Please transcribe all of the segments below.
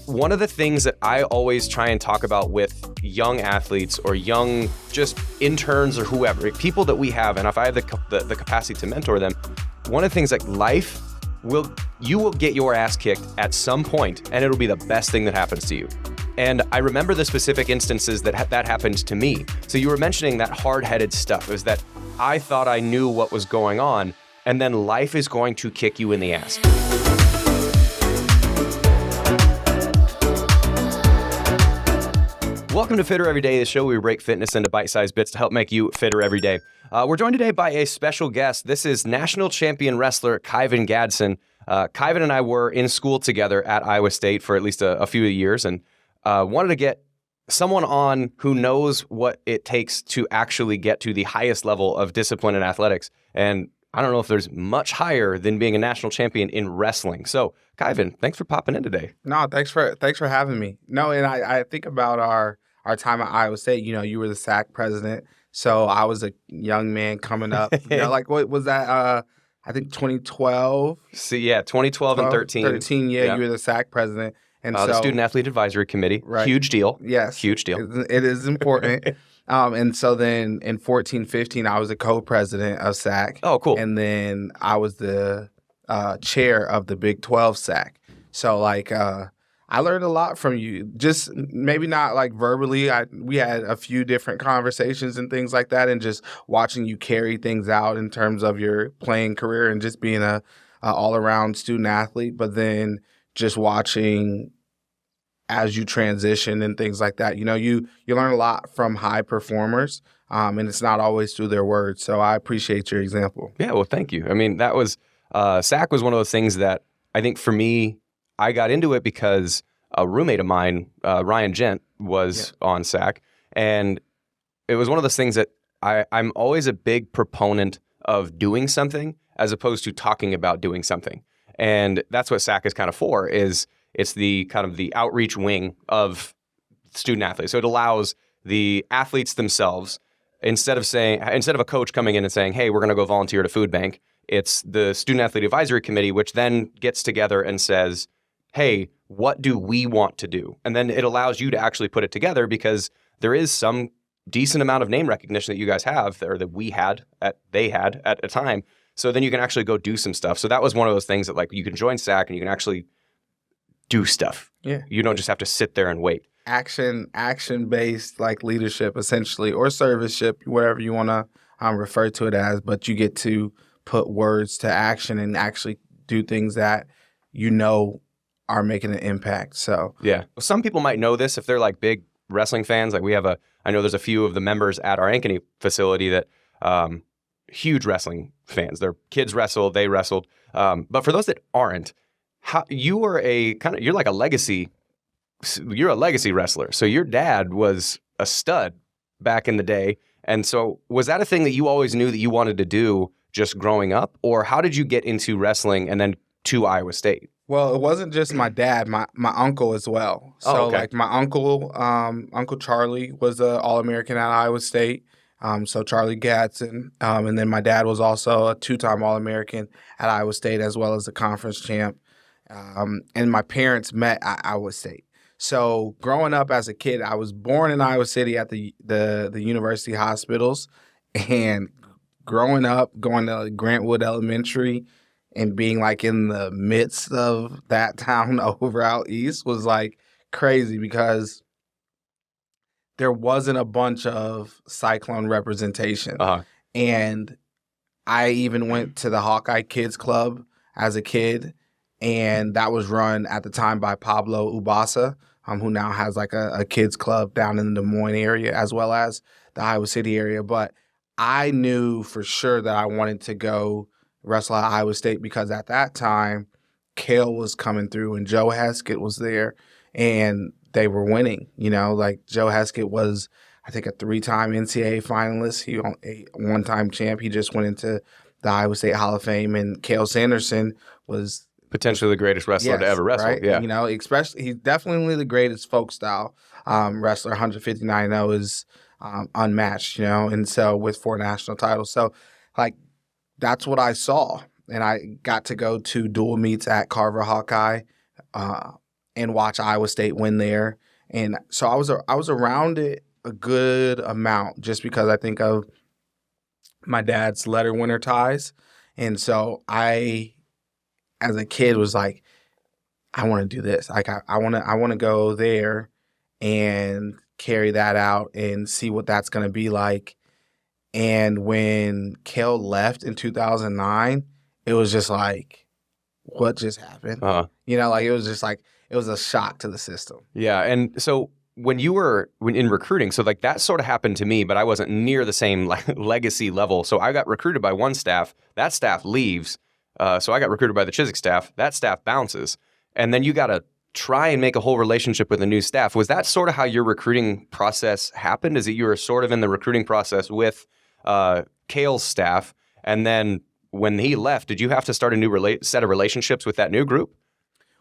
one of the things that I always try and talk about with young athletes or young just interns or whoever, people that we have, and if I have the capacity to mentor them, one of the things like life you will get your ass kicked at some point, and it'll be the best thing that happens to you. And I remember the specific instances that happened to me. So you were mentioning that hard-headed stuff. It was that I thought I knew what was going on, and then life is going to kick you in the ass. Welcome to Fitter Every Day, the show where we break fitness into bite-sized bits to help make you fitter every day. We're joined today by a special guest. This is national champion wrestler Kyven Gadsen. Kyven and I were in school together at Iowa State for at least a few years, and wanted to get someone on who knows what it takes to actually get to the highest level of discipline in athletics. And I don't know if there's much higher than being a national champion in wrestling. So, Kyven, thanks for popping in today. No, thanks for having me. No, and I think about our time at Iowa State. You know, you were the SAC president, so I was a young man coming up. You know, like what was that? I think 2012. See, yeah, 2012 and 13. 13, yeah, you were the SAC president. And so the Student Athlete Advisory Committee, right. Huge deal. Yes. Huge deal. It is important. And so then in 14-15, I was a co-president of SAC. Oh, cool. And then I was the chair of the Big 12 SAC. So like I learned a lot from you, just maybe not like verbally. We had a few different conversations and things like that, and just watching you carry things out in terms of your playing career and just being a all-around student athlete, but then just watching as you transition and things like that. You know, you learn a lot from high performers, and it's not always through their words. So I appreciate your example. Yeah, well, thank you. I mean, that was SAC was one of those things that I think for me, I got into it because a roommate of mine, Ryan Gent, was on SAC, and it was one of those things that I'm always a big proponent of doing something as opposed to talking about doing something. And that's what SAC is kind of for, is it's the kind of the outreach wing of student athletes. So it allows the athletes themselves, instead of a coach coming in and saying, hey, we're going to go volunteer at a food bank, it's the Student Athlete Advisory Committee, which then gets together and says, hey, what do we want to do? And then it allows you to actually put it together, because there is some decent amount of name recognition that you guys have, or that they had at a time. So then you can actually go do some stuff. So that was one of those things that like you can join SAC and you can actually do stuff. Yeah. You don't just have to sit there and wait. Action-based like leadership essentially, or serviceship, whatever you want to refer to it as, but you get to put words to action and actually do things that you know are making an impact. So yeah, some people might know this if they're like big wrestling fans. Like I know there's a few of the members at our Ankeny facility that huge wrestling fans. Their kids wrestled, they wrestled. But for those that aren't, you're like a legacy. You're a legacy wrestler. So your dad was a stud back in the day. And so was that a thing that you always knew that you wanted to do just growing up, or how did you get into wrestling and then to Iowa State? Well, it wasn't just my dad, my uncle as well. So like my uncle, Uncle Charlie was an All-American at Iowa State. So Charlie Gadson. And then my dad was also a two-time All-American at Iowa State, as well as a conference champ. And my parents met at Iowa State. So growing up as a kid, I was born in Iowa City at the university hospitals, and growing up, going to Grantwood Elementary and being like in the midst of that town over out east was like crazy, because there wasn't a bunch of Cyclone representation. Uh-huh. And I even went to the Hawkeye Kids Club as a kid, and that was run at the time by Pablo Ubasa, who now has like a kids club down in the Des Moines area as well as the Iowa City area. But I knew for sure that I wanted to go wrestle at Iowa State, because at that time, Kale was coming through and Joe Heskett was there, and they were winning. You know, like Joe Heskett was, I think, a 3-time NCAA finalist. He was a 1-time champ. He just went into the Iowa State Hall of Fame, and Kale Sanderson was potentially the greatest wrestler to ever wrestle. Right? Yeah, you know, especially he's definitely the greatest folk style wrestler. 159-0 is unmatched. You know, and so with 4 national titles, so like that's what I saw, and I got to go to dual meets at Carver Hawkeye, and watch Iowa State win there. And so I was around it a good amount just because I think of my dad's letter winner ties. And so I, as a kid, was like, I want to do this. Like I want to go there and carry that out and see what that's going to be like. And when Kale left in 2009, it was just like, what just happened? Like it was just like, it was a shock to the system. Yeah. And so when you were in recruiting, so like that sort of happened to me, but I wasn't near the same legacy level. So I got recruited by one staff. That staff leaves. So I got recruited by the Chiswick staff. That staff bounces. And then you got to try and make a whole relationship with a new staff. Was that sort of how your recruiting process happened? Is that you were sort of in the recruiting process with Kale's staff, and then when he left, did you have to start a new set of relationships with that new group?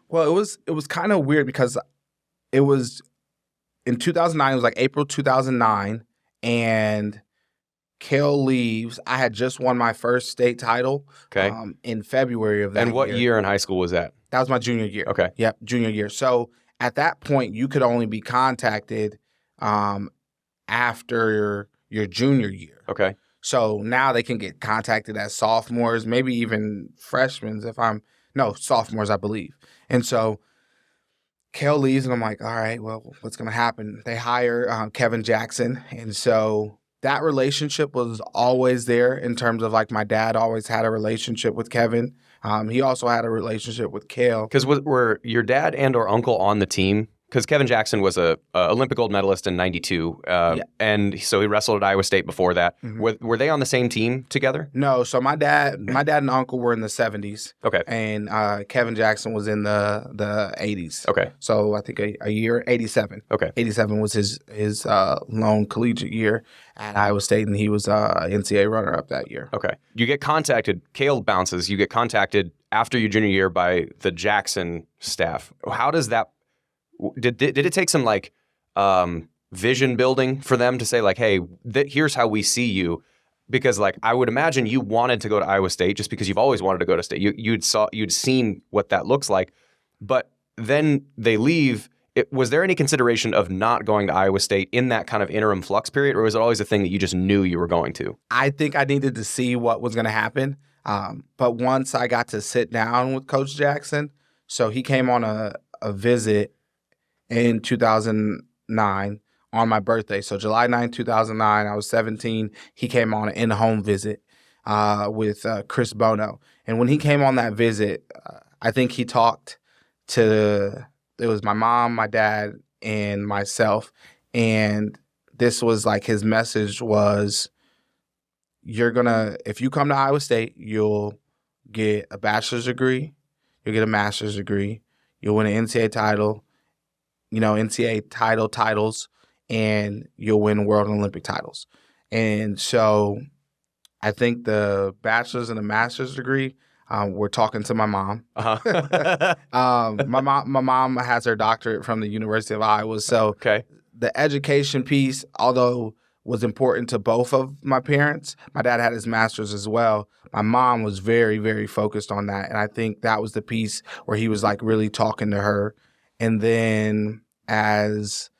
Well, it was kind of weird because it was in 2009. It was like April 2009, and Kale leaves. I had just won my first state title in February of that year. And what year in high school was that? That was my junior year. Okay. Yep, junior year. So at that point, you could only be contacted after your junior year. Okay. So now they can get contacted as sophomores, maybe even freshmen sophomores, I believe. And so Kale leaves, and I'm like, all right, well, what's going to happen? They hire Kyven Gadsen. And so that relationship was always there in terms of like my dad always had a relationship with Kevin. He also had a relationship with Kale. Because were your dad and or uncle on the team? Because Kyven Gadsen was a Olympic gold medalist in '92, and so he wrestled at Iowa State before that. Mm-hmm. Were they on the same team together? No. So my dad and uncle were in the 70s. Okay. And Kyven Gadsen was in the 80s. Okay. So I think a year, 87. Okay. 87 was his lone collegiate year at Iowa State, and he was NCAA runner-up that year. Okay. You get contacted. Kale bounces. You get contacted after your junior year by the Jackson staff. How does that? Did it take some like vision building for them to say like, hey, here's how we see you? Because like I would imagine you wanted to go to Iowa State just because you've always wanted to go to state. You'd seen what that looks like, but then they leave. Was there any consideration of not going to Iowa State in that kind of interim flux period, or was it always a thing that you just knew you were going to? I think I needed to see what was going to happen. But once I got to sit down with Coach Jackson, so he came on a visit in 2009 on my birthday. So July 9, 2009, I was 17. He came on an in-home visit with Chris Bono. And when he came on that visit, I think he talked to, it was my mom, my dad, and myself. And this was like his message was, if you come to Iowa State, you'll get a bachelor's degree, you'll get a master's degree, you'll win an NCAA title, NCAA titles, and you'll win world and Olympic titles. And so I think the bachelor's and the master's degree, we're talking to my mom. Uh-huh. My mom has her doctorate from the University of Iowa. So the education piece, although was important to both of my parents, my dad had his master's as well. My mom was very, very focused on that. And I think that was the piece where he was like really talking to her. And then as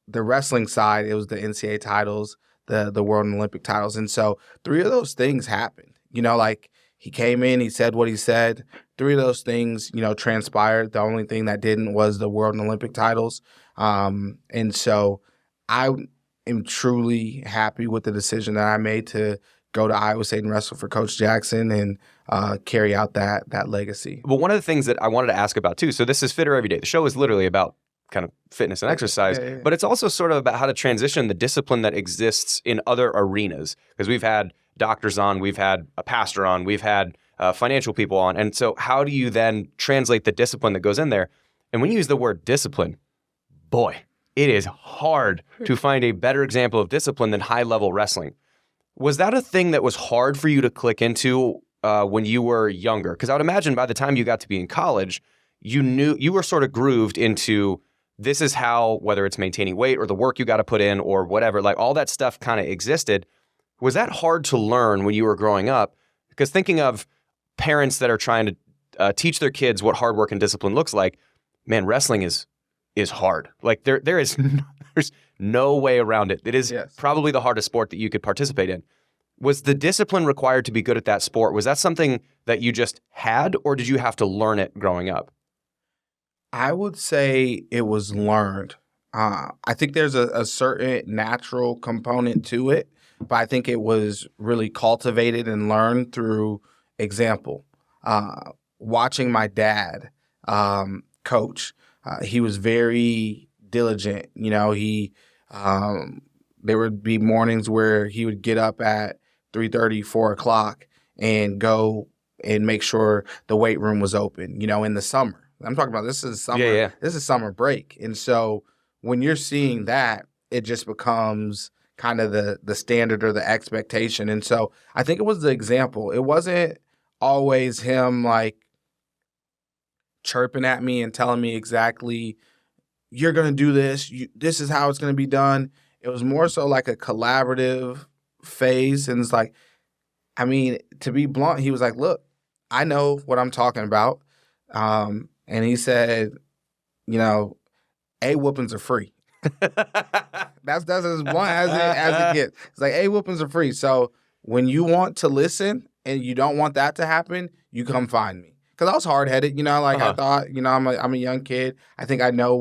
the wrestling side, it was the NCAA titles, the world and Olympic titles. And so 3 of those things happened. Like he came in, he said what he said. 3 of those things, transpired. The only thing that didn't was the world and Olympic titles. And so I am truly happy with the decision that I made to go to Iowa State and wrestle for Coach Jackson and carry out that legacy. Well, one of the things that I wanted to ask about too, so this is Fitter Every Day. The show is literally about kind of fitness and exercise, but it's also sort of about how to transition the discipline that exists in other arenas. Because we've had doctors on, we've had a pastor on, we've had financial people on. And so how do you then translate the discipline that goes in there? And when you use the word discipline, boy, it is hard to find a better example of discipline than high-level wrestling. Was that a thing that was hard for you to click into when you were younger? Because I would imagine by the time you got to be in college, you were sort of grooved into this is how, whether it's maintaining weight or the work you got to put in or whatever, like all that stuff kind of existed. Was that hard to learn when you were growing up? Because thinking of parents that are trying to teach their kids what hard work and discipline looks like, man, wrestling is hard. Like there is there's no way around it. It is probably the hardest sport that you could participate in. Was the discipline required to be good at that sport? Was that something that you just had, or did you have to learn it growing up? I would say it was learned. I think there's a certain natural component to it, but I think it was really cultivated and learned through example. Watching my dad coach, he was very diligent. You know, there would be mornings where he would get up at 3:30, 4 o'clock and go and make sure the weight room was open, you know, in the summer. I'm talking about this is summer. Yeah. This is summer break. And so when you're seeing that, it just becomes kind of the standard or the expectation. And so I think it was the example. It wasn't always him like chirping at me and telling me exactly, you're going to do this. This is how it's going to be done. It was more so like a collaborative phase. And it's like, I mean, to be blunt, he was like, look, I know what I'm talking about. And he said, you know, whoopings are free. That's as blunt as it gets. It's like, whoopings are free. So when you want to listen and you don't want that to happen, you come find me. Because I was hard-headed, you know, like I thought, you know, I'm a young kid. I think I know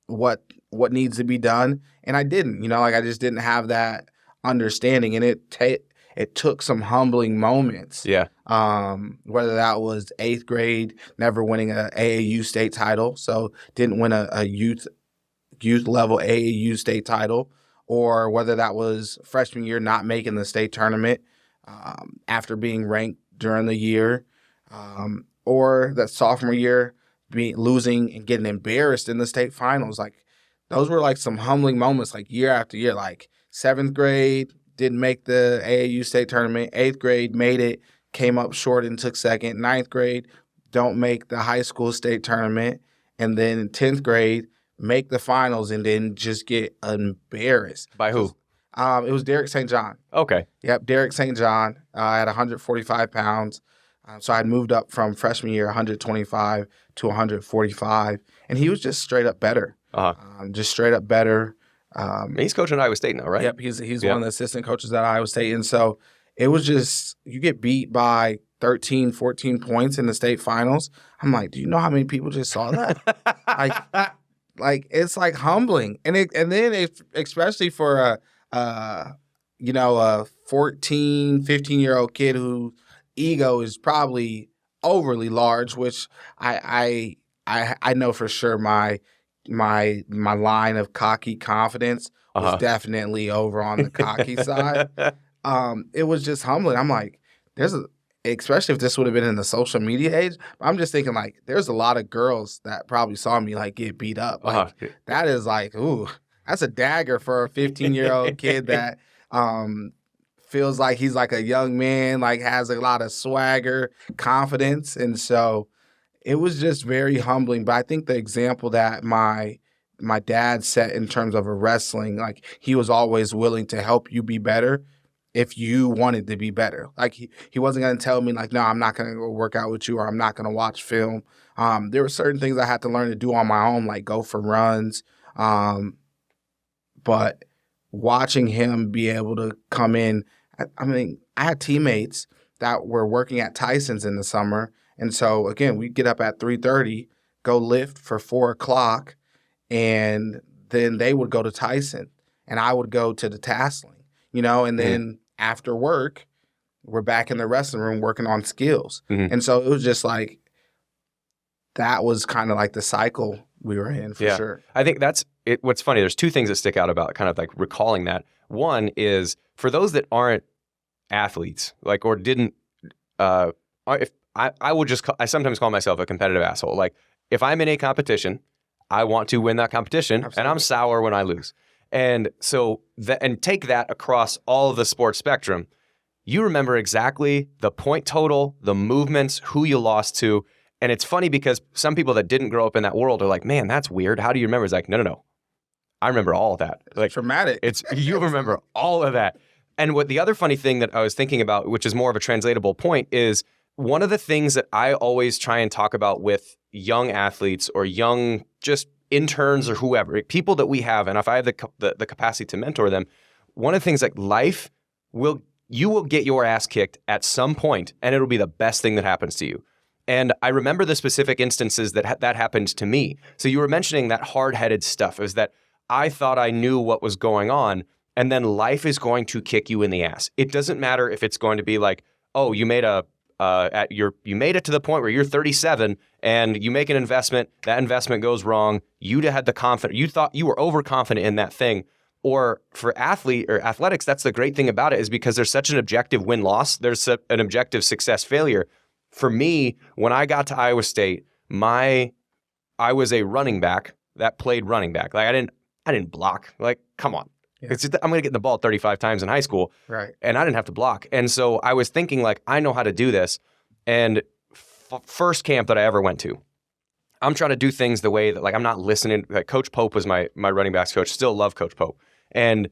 what needs to be done. And I didn't, you know, like I just didn't have that understanding. And it took some humbling moments. Yeah. Whether that was 8th grade, never winning a AAU state title, so didn't win a youth level AAU state title, or whether that was freshman year not making the state tournament after being ranked during the year, or that sophomore year losing and getting embarrassed in the state finals. Like those were like some humbling moments, like year after year. Like 7th grade, didn't make the AAU state tournament. 8th grade, made it, came up short and took second. 9th grade, don't make the high school state tournament. And then in 10th grade, make the finals and then just get embarrassed. By who? It was Derek St. John. Okay. Yep, Derek St. John at 145 pounds. So I'd moved up from freshman year 125 to 145. And he was just straight up better. Just straight up better. He's coaching at Iowa State now, right? Yep, he's one of the assistant coaches at Iowa State. And so it was just, you get beat by 13, 14 points in the state finals. I'm like, do you know how many people just saw that? like it's like humbling. And then especially for a 14, 15-year-old kid whose ego is probably overly large, which I know for sure my line of cocky confidence was definitely over on the cocky side. It was just humbling. I'm like, especially if this would have been in the social media age, I'm just thinking like, there's a lot of girls that probably saw me like get beat up. Like that is like, ooh, that's a dagger for a 15-year-old kid that feels like he's like a young man, like has a lot of swagger, confidence. And so it was just very humbling. But I think the example that my dad set in terms of a wrestling, like he was always willing to help you be better if you wanted to be better. Like he wasn't going to tell me like, no, I'm not going to go work out with you, or I'm not going to watch film. There were certain things I had to learn to do on my own, like go for runs. But watching him be able to come in, I mean, I had teammates that were working at Tyson's in the summer. And so, again, we'd get up at 3:30, go lift for 4 o'clock, and then they would go to Tyson, and I would go to the Tasling, you know, and then after work, we're back in the wrestling room working on skills. Mm-hmm. And so it was just like, that was kind of like the cycle we were in for sure. I think that's it. What's funny, there's two things that stick out about kind of like recalling that. One is for those that aren't athletes, like, or didn't, if I would just, I sometimes call myself a competitive asshole. Like if I'm in a competition, I want to win that competition. Absolutely. And I'm sour when I lose. And so, and take that across all of the sports spectrum. You remember exactly the point total, the movements, who you lost to. And it's funny because some people that didn't grow up in that world are like, man, that's weird. How do you remember? It's like, no. I remember all of that. Like, traumatic. You remember all of that. And what the other funny thing that I was thinking about, which is more of a translatable point, is one of the things that I always try and talk about with young athletes or young just interns or whoever, people that we have, and if I have the capacity to mentor them, one of the things like life you will get your ass kicked at some point, and it'll be the best thing that happens to you. And I remember the specific instances that happened to me. So you were mentioning that hard-headed stuff, is that I thought I knew what was going on, and then life is going to kick you in the ass. It doesn't matter if it's going to be like, oh, you made you made it to the point where you're 37 and you make an investment, that investment goes wrong. You had the confidence, you thought you were overconfident in that thing. Or for athletics, that's the great thing about it, is because there's such an objective win-loss. There's an objective success-failure. For me, when I got to Iowa State, I was a running back that played running back. Like I didn't block. Like, come on. Yeah. I'm going to get the ball 35 times in high school. Right. And I didn't have to block. And so I was thinking, like, I know how to do this. And first camp that I ever went to, I'm trying to do things the way that, like, I'm not listening. Like, Coach Pope was my running backs coach. Still love Coach Pope. And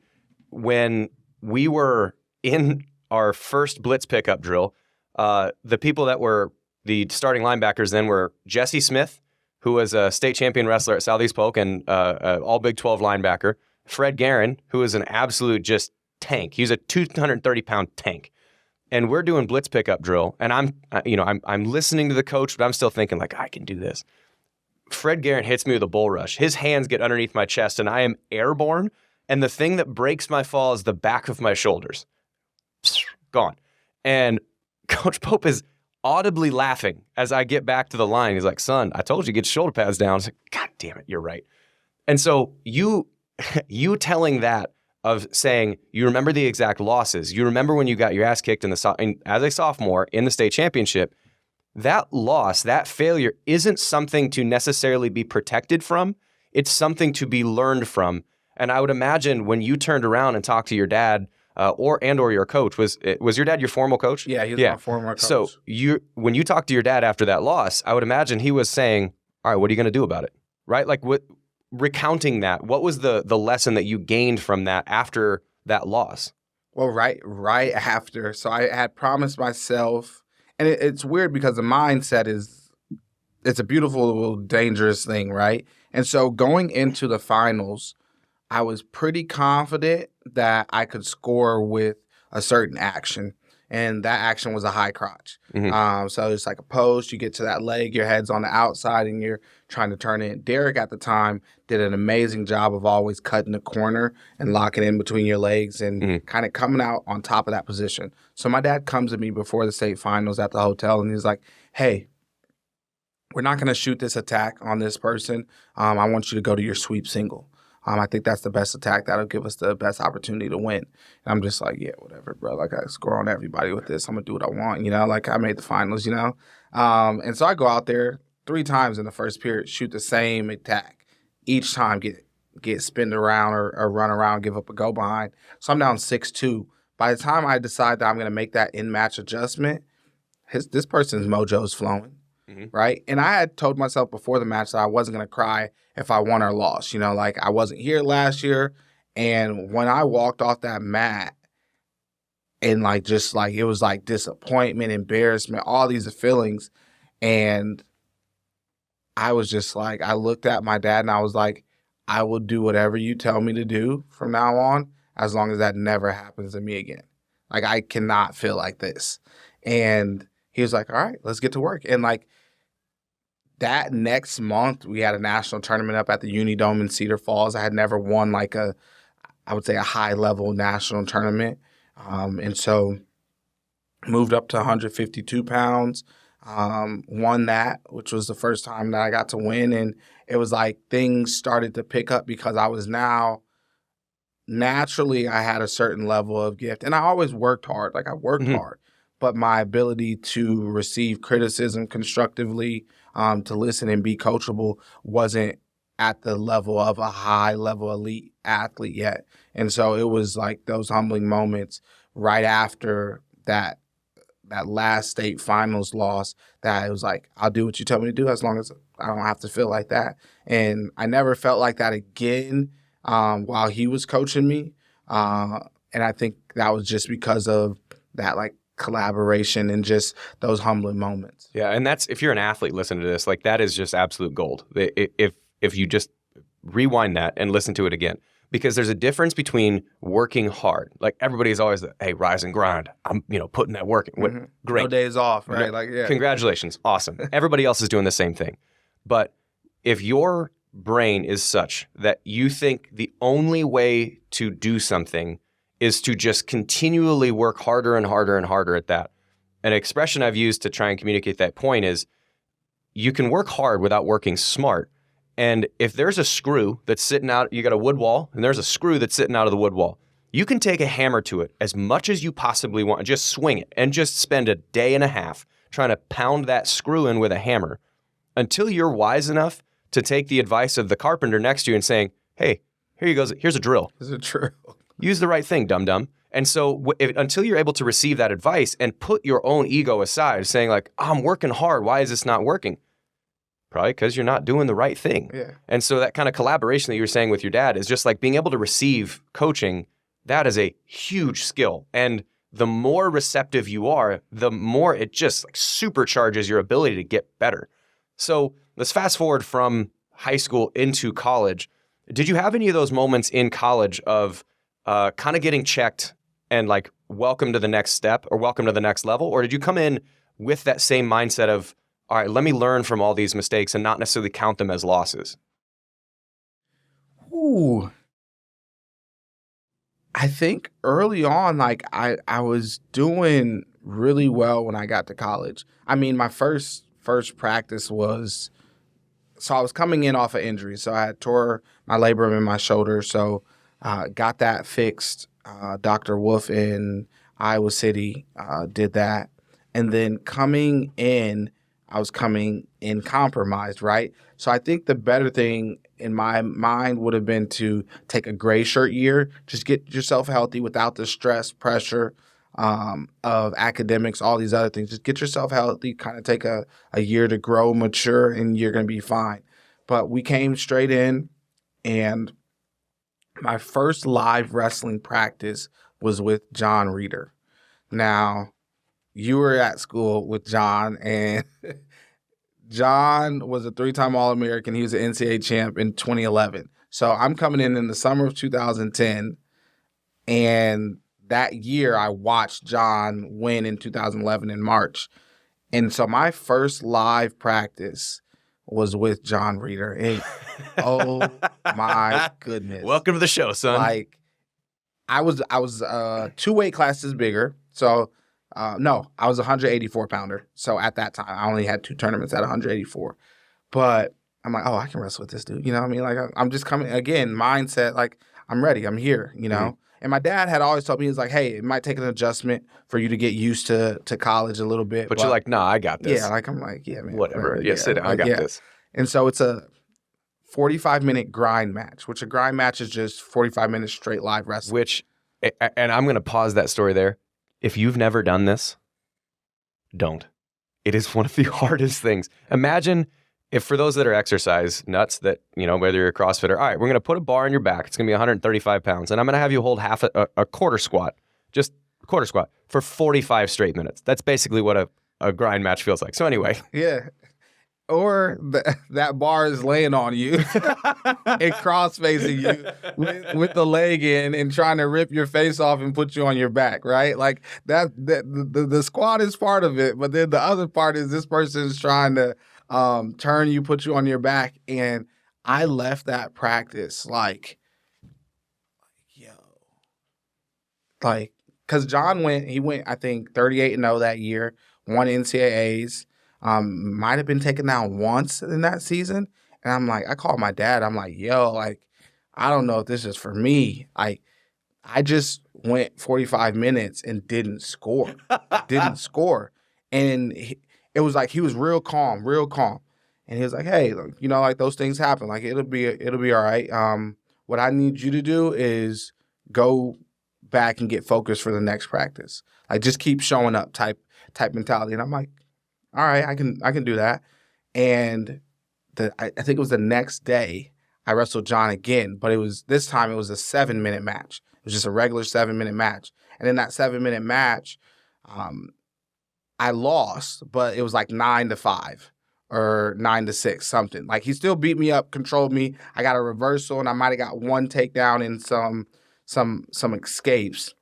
when we were in our first blitz pickup drill, the people that were the starting linebackers then were Jesse Smith, who was a state champion wrestler at Southeast Polk and all Big 12 linebacker. Fred Guerin, who is an absolute just tank. He's a 230-pound tank. And we're doing blitz pickup drill, and I'm listening to the coach, but I'm still thinking, like, I can do this. Fred Guerin hits me with a bull rush. His hands get underneath my chest, and I am airborne. And the thing that breaks my fall is the back of my shoulders. Gone. And Coach Pope is audibly laughing as I get back to the line. He's like, son, I told you to get your shoulder pads down. I was like, God damn it, you're right. And so you telling that, of saying you remember the exact losses, you remember when you got your ass kicked as a sophomore in the state championship, that loss, that failure isn't something to necessarily be protected from. It's something to be learned from. And I would imagine when you turned around and talked to your dad or your coach, was your dad your formal coach? Yeah, he was my former coach. So when you talked to your dad after that loss, I would imagine he was saying, all right, what are you going to do about it? Right? Like, recounting that, what was the lesson that you gained from that after that loss? Well, right after. So I had promised myself, and it's weird because the mindset it's a beautiful, dangerous thing, right? And so going into the finals, I was pretty confident that I could score with a certain action, and that action was a high crotch. Mm-hmm. So it's like a post, you get to that leg, your head's on the outside, and you're trying to turn it. Derek at the time did an amazing job of always cutting the corner and locking in between your legs and kind of coming out on top of that position. So my dad comes to me before the state finals at the hotel, and he's like, hey, we're not going to shoot this attack on this person. I want you to go to your sweep single. I think that's the best attack. That'll give us the best opportunity to win. And I'm just like, yeah, whatever, bro. Like, I score on everybody with this. I'm going to do what I want, Like, I made the finals, And so I go out there 3 times in the first period, shoot the same attack. Each time get spinned around or run around, give up a go behind. So I'm down 6-2. By the time I decide that I'm going to make that in-match adjustment, this person's mojo is flowing. Mm-hmm. Right. And I had told myself before the match that I wasn't going to cry if I won or lost. Like, I wasn't here last year. And when I walked off that mat and it was like disappointment, embarrassment, all these feelings. And I was just like, I looked at my dad and I was like, I will do whatever you tell me to do from now on, as long as that never happens to me again. Like, I cannot feel like this. And he was like, all right, let's get to work. And that next month, we had a national tournament up at the Unidome in Cedar Falls. I had never won a high-level national tournament. And so moved up to 152 pounds, won that, which was the first time that I got to win. And it was like things started to pick up because I was now naturally I had a certain level of gift. And I always worked hard. Like, I worked hard. But my ability to receive criticism constructively, to listen and be coachable wasn't at the level of a high-level elite athlete yet. And so it was like those humbling moments right after that last state finals loss that it was like, I'll do what you tell me to do as long as I don't have to feel like that. And I never felt like that again while he was coaching me. And I think that was just because of that, collaboration and just those humbling moments. Yeah, and that's, if you're an athlete listening to this, like that is just absolute gold. If you just rewind that and listen to it again, because there's a difference between working hard. Like everybody's always, hey, rise and grind. I'm putting that work in. Mm-hmm. Great. No days off, right? Like, yeah. Congratulations, awesome. Everybody else is doing the same thing, but if your brain is such that you think the only way to do something is to just continually work harder and harder and harder at that. An expression I've used to try and communicate that point is you can work hard without working smart. And if there's a screw that's sitting out, you got a wood wall, and there's a screw that's sitting out of the wood wall, you can take a hammer to it as much as you possibly want, just swing it, and just spend a day and a half trying to pound that screw in with a hammer until you're wise enough to take the advice of the carpenter next to you and saying, hey, here you go, here's a drill. Is it true? Use the right thing, dum-dum. And so until you're able to receive that advice and put your own ego aside, saying like, oh, I'm working hard, why is this not working? Probably because you're not doing the right thing. Yeah. And so that kind of collaboration that you were saying with your dad is just like being able to receive coaching. That is a huge skill. And the more receptive you are, the more it just like supercharges your ability to get better. So let's fast forward from high school into college. Did you have any of those moments in college of kind of getting checked and like, welcome to the next step or welcome to the next level? Or did you come in with that same mindset of, all right, let me learn from all these mistakes and not necessarily count them as losses? Ooh. I think early on, like I was doing really well when I got to college. I mean, my first practice was, so I was coming in off an injury. So I had tore my labrum in my shoulder. So got that fixed. Dr. Wolf in Iowa City did that. And then coming in, I was coming in compromised, right? So I think the better thing in my mind would have been to take a gray shirt year, just get yourself healthy without the stress, pressure of academics, all these other things. Just get yourself healthy, kind of take a year to grow, mature, and you're going to be fine. But we came straight in, and my first live wrestling practice was with John Reeder. Now, you were at school with John, and John was a 3-time All-American. He was an NCAA champ in 2011. So I'm coming in the summer of 2010, and that year I watched John win in 2011 in March. And so my first live practice was with John Reeder. And, oh my goodness. Welcome to the show, son. Like, I was 2 weight classes bigger. So no, I was a 184 pounder. So at that time, I only had 2 tournaments at 184. But I'm like, oh, I can wrestle with this dude. You know what I mean? Like, I'm just coming, again, mindset, like, I'm ready. I'm here, you know? Mm-hmm. And my dad had always told me, he was like, hey, it might take an adjustment for you to get used to college a little bit. But you're like, nah, I got this. Yeah, like, I'm like, yeah, man. Whatever. Yeah, sit down. I got this. And so it's a 45-minute grind match, which a grind match is just 45 minutes straight live wrestling. Which, and I'm going to pause that story there. If you've never done this, don't. It is one of the hardest things. Imagine if, for those that are exercise nuts, that, you know, whether you're a CrossFitter, all right, we're going to put a bar on your back. It's going to be 135 pounds. And I'm going to have you hold half a quarter squat, just a quarter squat for 45 straight minutes. That's basically what a grind match feels like. So anyway. Yeah. Or that bar is laying on you and cross-facing you with the leg in and trying to rip your face off and put you on your back, right? Like the squat is part of it, but then the other part is this person is trying to turn you, put you on your back. And I left that practice like, because John went, I think 38-0 that year, won NCAAs. Might have been taken down once in that season. And I'm like, I called my dad. I'm like, yo, like, I don't know if this is for me. I just went 45 minutes and didn't score. And it was like, he was real calm. And he was like, hey, you know, like, those things happen. Like, it'll be all right. What I need you to do is go back and get focused for the next practice. Like, just keep showing up type mentality. And I'm like, all right, I can do that. And I think it was the next day I wrestled John again, but this time it was a 7-minute match. It was just a regular 7-minute match. And in that 7-minute match, Um, I lost, but it was like 9-5 or 9-6, something. Like he still beat me up, controlled me. I got a reversal, and I might have got one takedown and some escapes.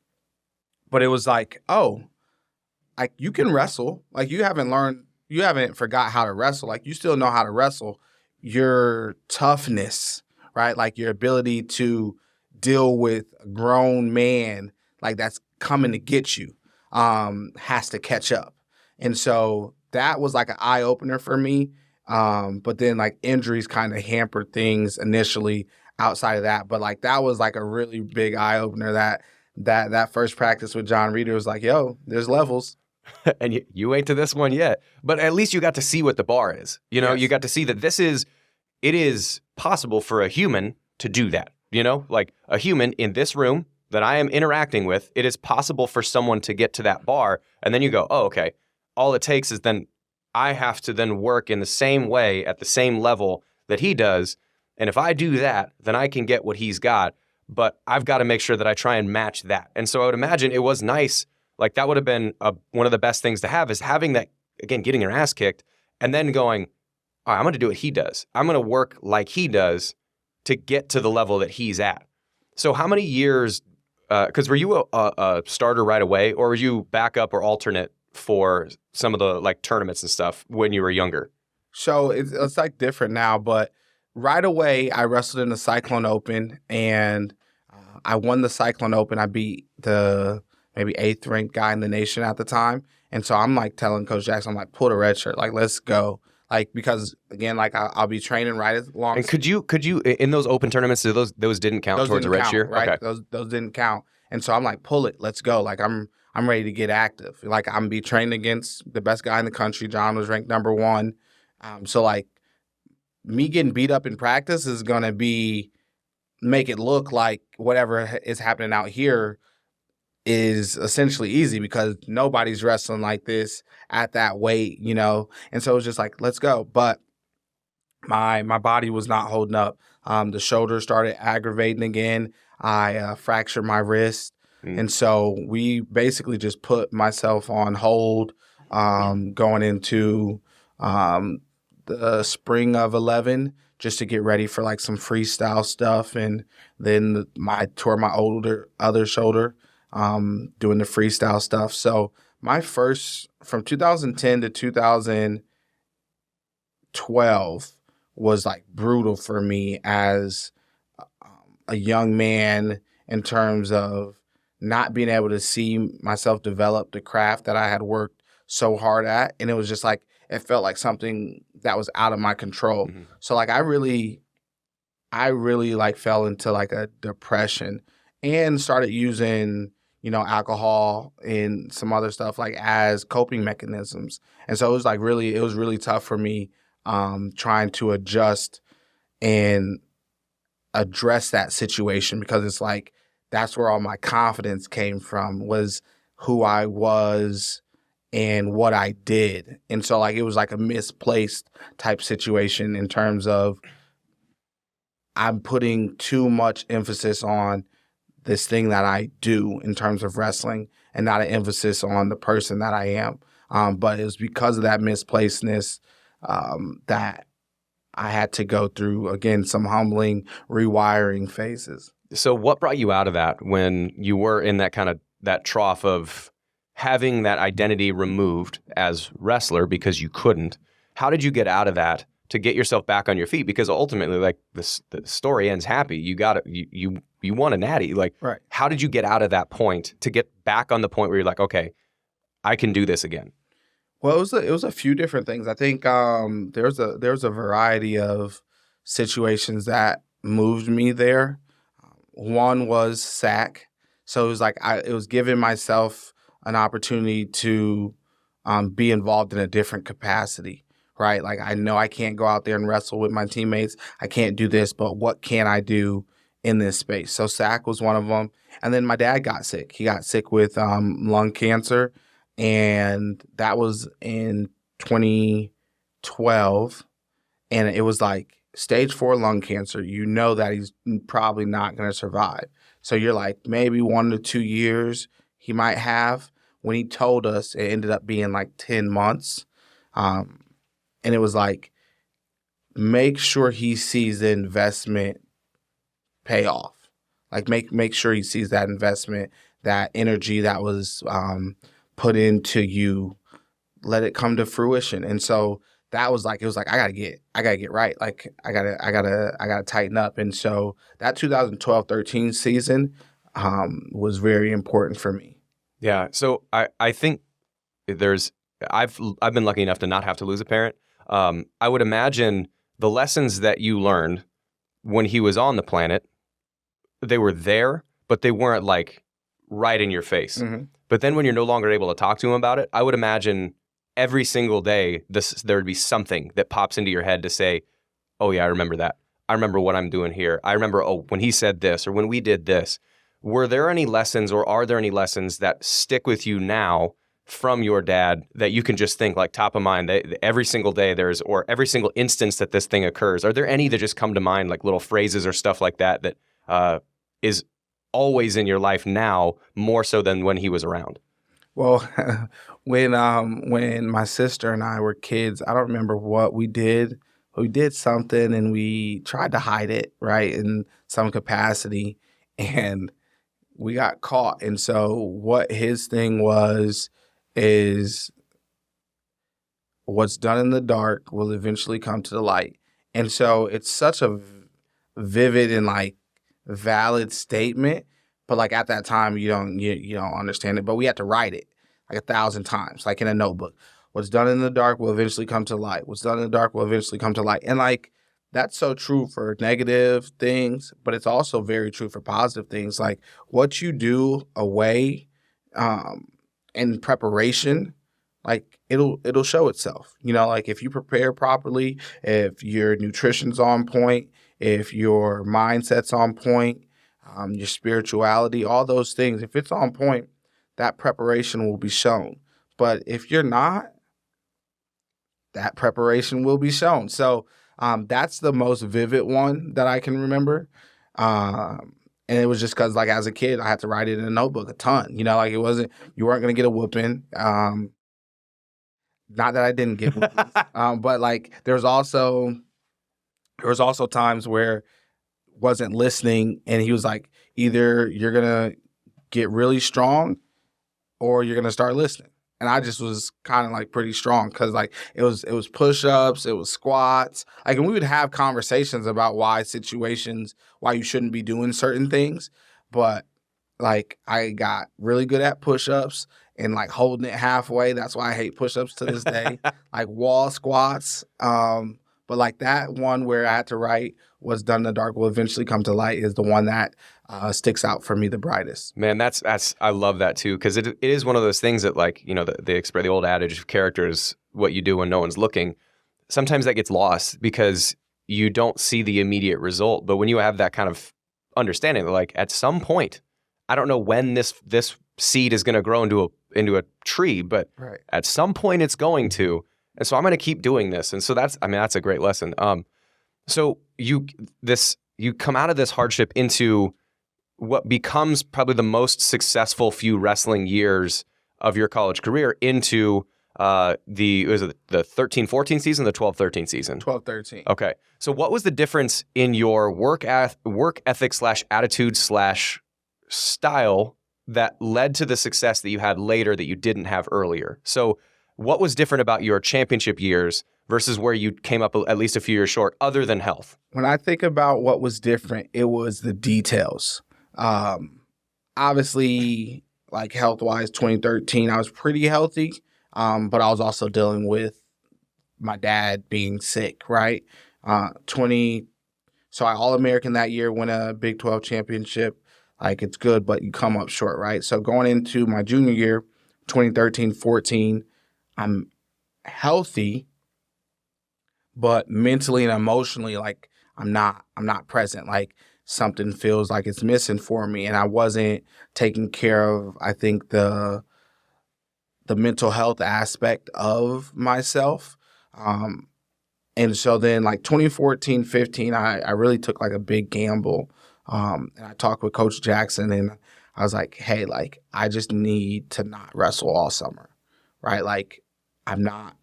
But it was like, oh, like you can wrestle. Like you haven't forgot how to wrestle. Like you still know how to wrestle. Your toughness, right? Like your ability to deal with a grown man like that's coming to get you has to catch up. And so that was like an eye opener for me. But then like injuries kind of hampered things initially outside of that. But like that was like a really big eye opener that first practice with John Reeder was like, yo, there's levels. And you ain't to this one yet. But at least you got to see what the bar is. You know, Yes. you got to see that it is possible for a human to do that. You know, like a human in this room that I am interacting with, it is possible for someone to get to that bar. And then you go, oh, okay. All it takes is then I have to then work in the same way at the same level that he does. And if I do that, then I can get what he's got. But I've got to make sure that I try and match that. And so I would imagine it was nice. Like that would have been one of the best things to have is having that, again, getting your ass kicked and then going, all right, I'm going to do what he does. I'm going to work like he does to get to the level that he's at. So how many years, because were you a starter right away or were you backup or alternate for some of the like tournaments and stuff when you were younger? So it's like different now, but right away I wrestled in the Cyclone Open and I won the Cyclone Open. I beat the maybe 8th ranked guy in the nation at the time. And so I'm like telling Coach Jackson, I'm like, pull the red shirt, like let's go. Like because again, like I'll be training right as long. And could you in those open tournaments, those didn't count towards a red shirt, right? Okay. Those didn't count. And so I'm like, pull it, let's go. Like I'm ready to get active. Like I'm be trained against the best guy in the country. John was ranked number 1. So like me getting beat up in practice is gonna make it look like whatever is happening out here is essentially easy because nobody's wrestling like this at that weight, you know? And so it was just like, let's go. But my body was not holding up. The shoulder started aggravating again. I fractured my wrist. And so we basically just put myself on hold going into the spring of 11 just to get ready for like some freestyle stuff. And then I tore my other shoulder doing the freestyle stuff. So my first, from 2010 to 2012 was like brutal for me as a young man in terms of not being able to see myself develop the craft that I had worked so hard at. And it was just like, it felt like something that was out of my control. Mm-hmm. So like, I really like fell into like a depression and started using, you know, alcohol and some other stuff like as coping mechanisms. And so it was really tough for me trying to adjust and address that situation because it's like, that's where all my confidence came from, was who I was and what I did. And so like, it was like a misplaced type situation in terms of I'm putting too much emphasis on this thing that I do in terms of wrestling and not an emphasis on the person that I am. But it was because of that misplacedness that I had to go through, again, some humbling rewiring phases. So what brought you out of that when you were in that kind of that trough of having that identity removed as wrestler because you couldn't? How did you get out of that to get yourself back on your feet? Because ultimately, like the story ends happy. You got it. You won a natty. Like, right. How did you get out of that point to get back on the point where you're like, okay, I can do this again? Well, it was a few different things. I think there's a variety of situations that moved me there. One was SAC. So it was like it was giving myself an opportunity to be involved in a different capacity, right? Like I know I can't go out there and wrestle with my teammates. I can't do this, but what can I do in this space? So SAC was one of them. And then my dad got sick. He got sick with lung cancer. And that was in 2012. And it was like stage 4 lung cancer. You know that he's probably not going to survive. So you're like, maybe 1 to 2 years he might have. when he told us, it ended up being like 10 months. And it was like, make sure he sees the investment pay off. Like make sure he sees that investment, that energy that was put into you, let it come to fruition. And so that was like, it was like, I gotta get right. Like I gotta tighten up. And so that 2012-13 season was very important for me. Yeah. So I think I've been lucky enough to not have to lose a parent. I would imagine the lessons that you learned when he was on the planet, they were there, but they weren't like right in your face. Mm-hmm. But then when you're no longer able to talk to him about it, I would imagine every single day there would be something that pops into your head to say, oh yeah, I remember that. I remember what I'm doing here. I remember, oh, when he said this or when we did this. Were there any lessons or are there any lessons that stick with you now from your dad that you can just think like top of mind that every single day or every single instance that this thing occurs? Are there any that just come to mind, like little phrases or stuff like that is always in your life now more so than when he was around? Well, when my sister and I were kids, I don't remember what we did. We did something and we tried to hide it, right, in some capacity, and we got caught. And so what his thing is what's done in the dark will eventually come to the light. And so it's such a vivid and like valid statement, but like at that time you don't understand it. But we had to write it like 1,000 times, like in a notebook. What's done in the dark will eventually come to light. What's done in the dark will eventually come to light. And like that's so true for negative things, but it's also very true for positive things. Like what you do away in preparation, like it'll show itself. Like if you prepare properly, if your nutrition's on point, if your mindset's on point, your spirituality, all those things, if it's on point, that preparation will be shown. But if you're not, that preparation will be shown. So that's the most vivid one that I can remember. And it was just because, like, as a kid, I had to write it in a notebook a ton. Like you weren't going to get a whooping. Not that I didn't get whoopings, but like there was also times where wasn't listening, and he was like, either you're gonna get really strong, or you're gonna start listening. And I just was kind of like pretty strong because like it was push-ups, it was squats. Like, and we would have conversations about why you shouldn't be doing certain things. But like I got really good at push-ups and like holding it halfway. That's why I hate push-ups to this day. Like wall squats. But like that one where I had to write what's done in the dark will eventually come to light is the one that sticks out for me the brightest. Man, that's I love that too, because it is one of those things that, like, the old adage of characters, what you do when no one's looking. Sometimes that gets lost because you don't see the immediate result. But when you have that kind of understanding that, like, at some point, I don't know when this seed is going to grow into a tree, but right. At some point it's going to. And so I'm going to keep doing this. And so that's a great lesson. So you come out of this hardship into what becomes probably the most successful few wrestling years of your college career into the 13-14 season, the 12-13 season? 12-13. Okay. So what was the difference in your work ethic / attitude / style that led to the success that you had later that you didn't have earlier? So what was different about your championship years versus where you came up at least a few years short, other than health? When I think about what was different, it was the details. Obviously, like health-wise, 2013, I was pretty healthy, but I was also dealing with my dad being sick, right? So I All-American that year, win a Big 12 championship. Like, it's good, but you come up short, right? So going into my junior year, 2013-14, I'm healthy, but mentally and emotionally, like I'm not present. Like something feels like it's missing for me, and I wasn't taking care of, I think, the mental health aspect of myself. And so then like 2014-15, I really took like a big gamble. And I talked with Coach Jackson, and I was like, hey, like, I just need to not wrestle all summer, right? Like, I'm not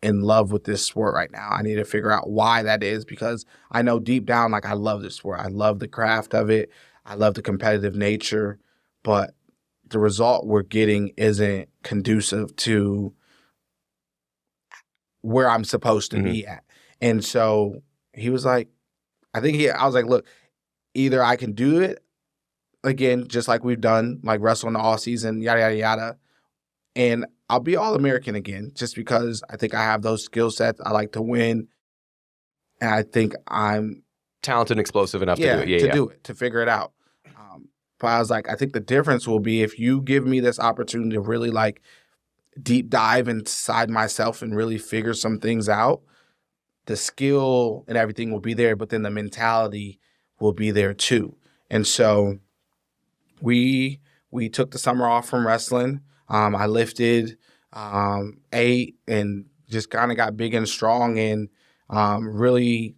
in love with this sport right now. I need to figure out why that is, because I know deep down, like, I love this sport. I love the craft of it. I love the competitive nature, but the result we're getting isn't conducive to where I'm supposed to be at. And so he was like, I was like, look, either I can do it again, just like we've done, like wrestle in the off season, yada, yada, yada. And I'll be All-American again, just because I think I have those skill sets. I like to win. And I think I'm talented and explosive enough to do it. Do it, to figure it out. But I was like, I think the difference will be if you give me this opportunity to really like deep dive inside myself and really figure some things out, the skill and everything will be there, but then the mentality will be there too. And so we took the summer off from wrestling. I lifted, ate, and just kind of got big and strong, and really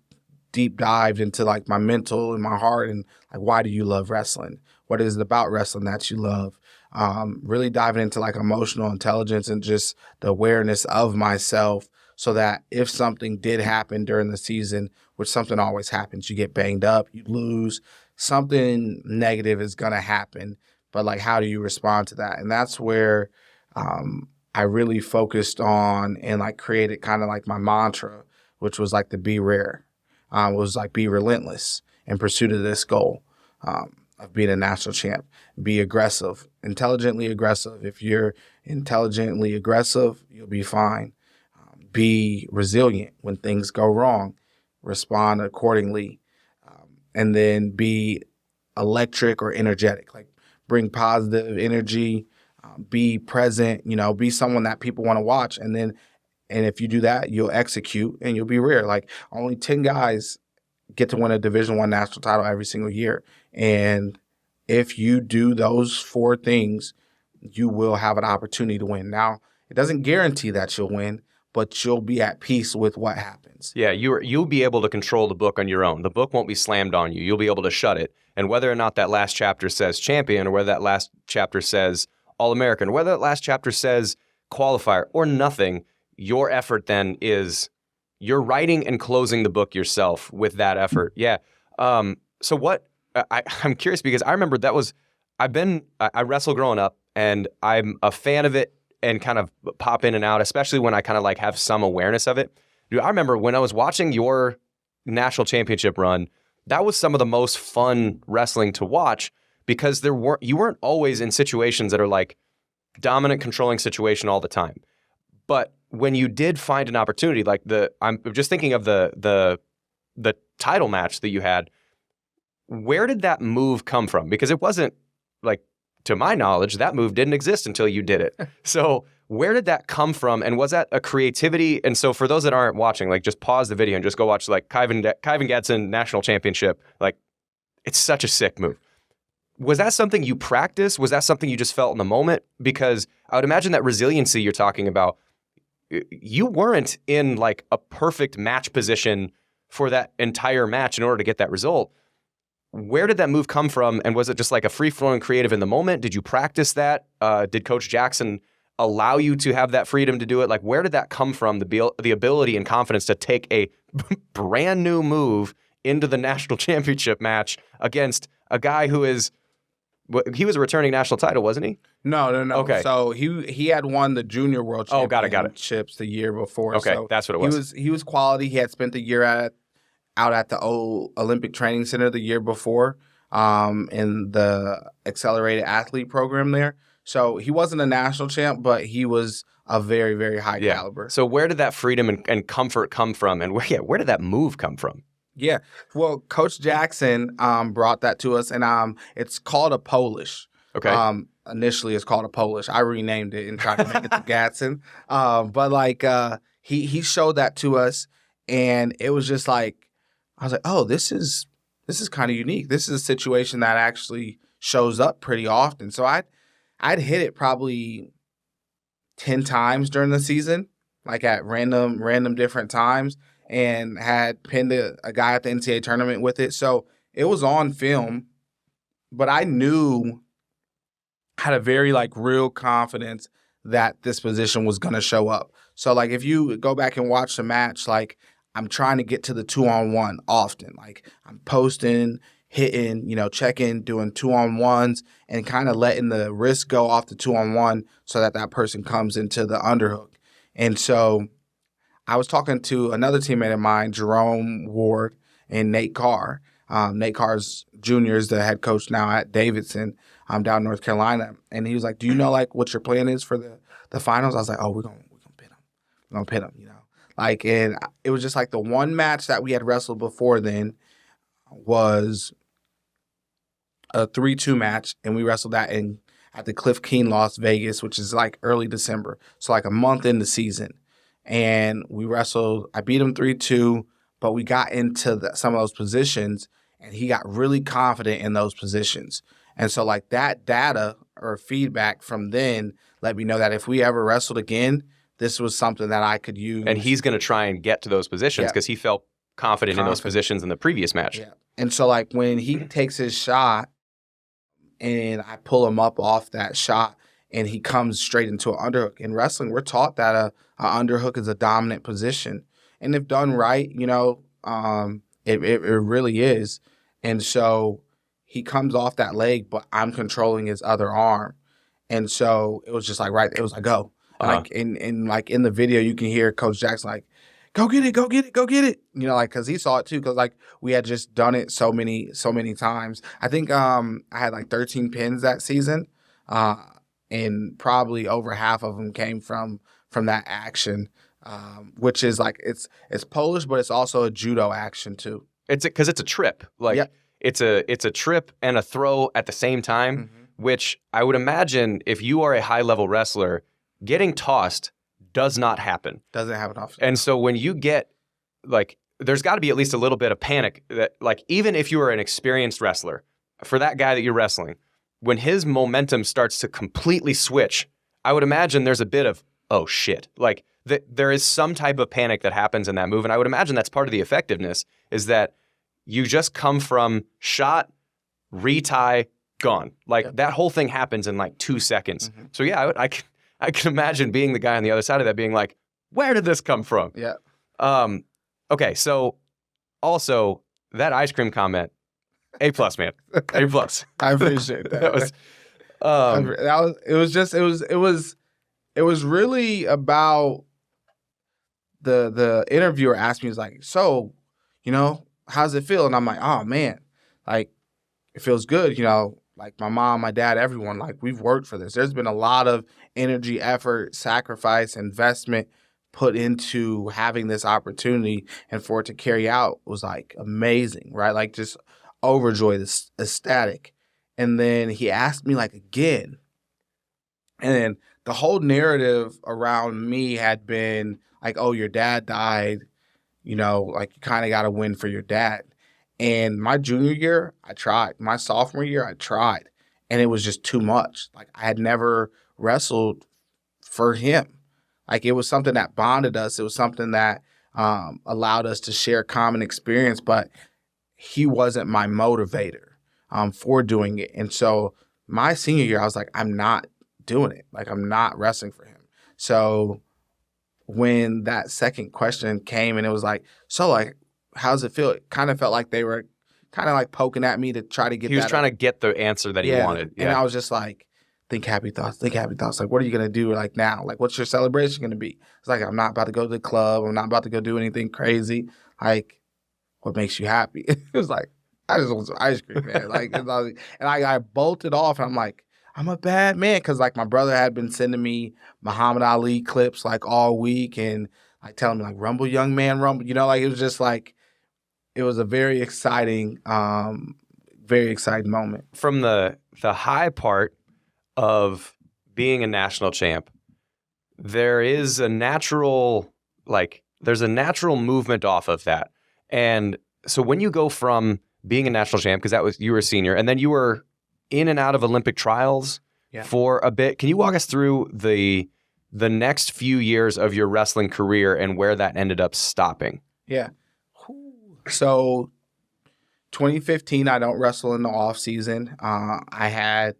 deep dived into like my mental and my heart, and like, why do you love wrestling? What is it about wrestling that you love? Really diving into like emotional intelligence and just the awareness of myself, so that if something did happen during the season, which something always happens, you get banged up, you lose, something negative is going to happen. But like, how do you respond to that? And that's where I really focused on and like created kind of like my mantra, which was like the be rare. Was like be relentless in pursuit of this goal of being a national champ. Be aggressive, intelligently aggressive. If you're intelligently aggressive, you'll be fine. Be resilient when things go wrong. Respond accordingly. And then be electric or energetic. Like, bring positive energy. Be present. Be someone that people want to watch. And if you do that, you'll execute and you'll be rare. Like, only 10 guys get to win a Division I national title every single year. And if you do those 4 things, you will have an opportunity to win. Now, it doesn't guarantee that you'll win, but you'll be at peace with what happens. Yeah, you'll be able to control the book on your own. The book won't be slammed on you. You'll be able to shut it. And whether or not that last chapter says champion, or whether that last chapter says All-American, or whether that last chapter says qualifier or nothing, your effort then is you're writing and closing the book yourself with that effort. Yeah. So what I'm curious, because I remember I wrestle growing up, and I'm a fan of it and kind of pop in and out, especially when I kind of like have some awareness of it. Dude, I remember when I was watching your national championship run, that was some of the most fun wrestling to watch, because you weren't always in situations that are like dominant, controlling situation all the time. But when you did find an opportunity, like I'm just thinking of the title match that you had, where did that move come from? Because it wasn't like, to my knowledge, that move didn't exist until you did it. So where did that come from? And was that a creativity? And so for those that aren't watching, like, just pause the video and just go watch like Kyven Gadsen National Championship. Like, it's such a sick move. Was that something you practiced? Was that something you just felt in the moment? Because I would imagine that resiliency you're talking about, you weren't in like a perfect match position for that entire match in order to get that result. Where did that move come from? And was it just like a free-flowing creative in the moment? Did you practice that? Did Coach Jackson allow you to have that freedom to do it? Like, where did that come from, the ability and confidence to take a brand new move into the national championship match against a guy who he was a returning national title, wasn't he? No. Okay. So he had won the junior world championships the year before. Okay, so that's what it was. He was quality. He had spent the year out at the old Olympic Training Center the year before in the accelerated athlete program there. So he wasn't a national champ, but he was a very, very high caliber. So where did that freedom and comfort come from? And where did that move come from? Yeah. Well, Coach Jackson brought that to us, and it's called a Polish. Okay. Initially, it's called a Polish. I renamed it and tried to make it to Gadson. But like he showed that to us, and it was just like, I was like, oh, this is kind of unique. This is a situation that actually shows up pretty often. So I'd hit it probably 10 times during the season, like at random different times, and had pinned a guy at the NCAA tournament with it. So it was on film, but I knew had a very like real confidence that this position was going to show up. So like if you go back and watch the match, like I'm trying to get to the 2-on-1 often. Like I'm posting, hitting, checking, doing 2-on-1s and kind of letting the wrist go off the 2-on-1 so that person comes into the underhook. And so I was talking to another teammate of mine, Jerome Ward and Nate Carr. Nate Carr's Jr. is the head coach now at Davidson down in North Carolina. And he was like, do you know like what your plan is for the finals? I was like, oh, we're gonna pin him. We're gonna pin him, Like, and it was just like the one match that we had wrestled before then was a 3-2 match, and we wrestled that at the Cliff Keen, Las Vegas, which is like early December. So like a month in the season. And we wrestled, I beat him 3-2, but we got into some of those positions, and he got really confident in those positions. And so like that data or feedback from then let me know that if we ever wrestled again, this was something that I could use. And he's going to try and get to those positions because he felt confident in those positions in the previous match. Yeah. And so like when he takes his shot and I pull him up off that shot and he comes straight into an underhook. In wrestling, we're taught that a underhook is a dominant position. And if done right, it really is. And so he comes off that leg, but I'm controlling his other arm. And so it was just like, it was like, go. Like in the video, you can hear Coach Jackson like, go get it, go get it, go get it. Because he saw it too. Because like we had just done it so many times. I think I had like 13 pins that season, and probably over half of them came from that action, which is like it's Polish, but it's also a judo action too. It's because it's a trip. Like it's a trip and a throw at the same time, which I would imagine if you are a high level wrestler, getting tossed does not happen. Doesn't happen often. And so when you get, like, there's got to be at least a little bit of panic that, like, even if you are an experienced wrestler, for that guy that you're wrestling, when his momentum starts to completely switch, I would imagine there's a bit of, oh, shit. Like, there is some type of panic that happens in that move. And I would imagine that's part of the effectiveness, is that you just come from shot, retie, gone. Like, that whole thing happens in, like, 2 seconds. So, yeah, I can imagine being the guy on the other side of that being like, where did this come from? Yeah. Okay, so also that ice cream comment, A+, man. A+. I appreciate that. That was it was really about the interviewer asked me, he was like, so, how does it feel? And I'm like, oh man, like it feels good, like my mom, my dad, everyone, like we've worked for this. There's been a lot of energy, effort, sacrifice, investment put into having this opportunity, and for it to carry out was like amazing, right? Like just overjoyed, ecstatic. And then he asked me like again, and then the whole narrative around me had been like, oh, your dad died, like you kind of got to win for your dad. And my junior year, I tried. My sophomore year, I tried. And it was just too much. Like, I had never wrestled for him. Like, it was something that bonded us. It was something that allowed us to share common experience. But he wasn't my motivator for doing it. And so my senior year, I was like, I'm not doing it. Like, I'm not wrestling for him. So when that second question came and it was like, so, like, how does it feel? It kind of felt like they were kind of like poking at me to try to get He was trying to get the answer that he wanted. Yeah. And I was just like, think happy thoughts. Like, what are you going to do like now? Like, what's your celebration going to be? It's like, I'm not about to go to the club. I'm not about to go do anything crazy. Like, what makes you happy? It was like, I just want some ice cream, man. And I bolted off. And I'm like, I'm a bad man. Because, like, my brother had been sending me Muhammad Ali clips, like, all week. And, like, telling me, like, rumble, young man, rumble. Like, it was just, like, it was a very exciting moment. From the high part of being a national champ, there is a natural, there's a natural movement off of that. And so when you go from being a national champ, because you were a senior, and then you were in and out of Olympic trials for a bit, can you walk us through the next few years of your wrestling career and where that ended up stopping? Yeah. So 2015, I don't wrestle in the off season. I had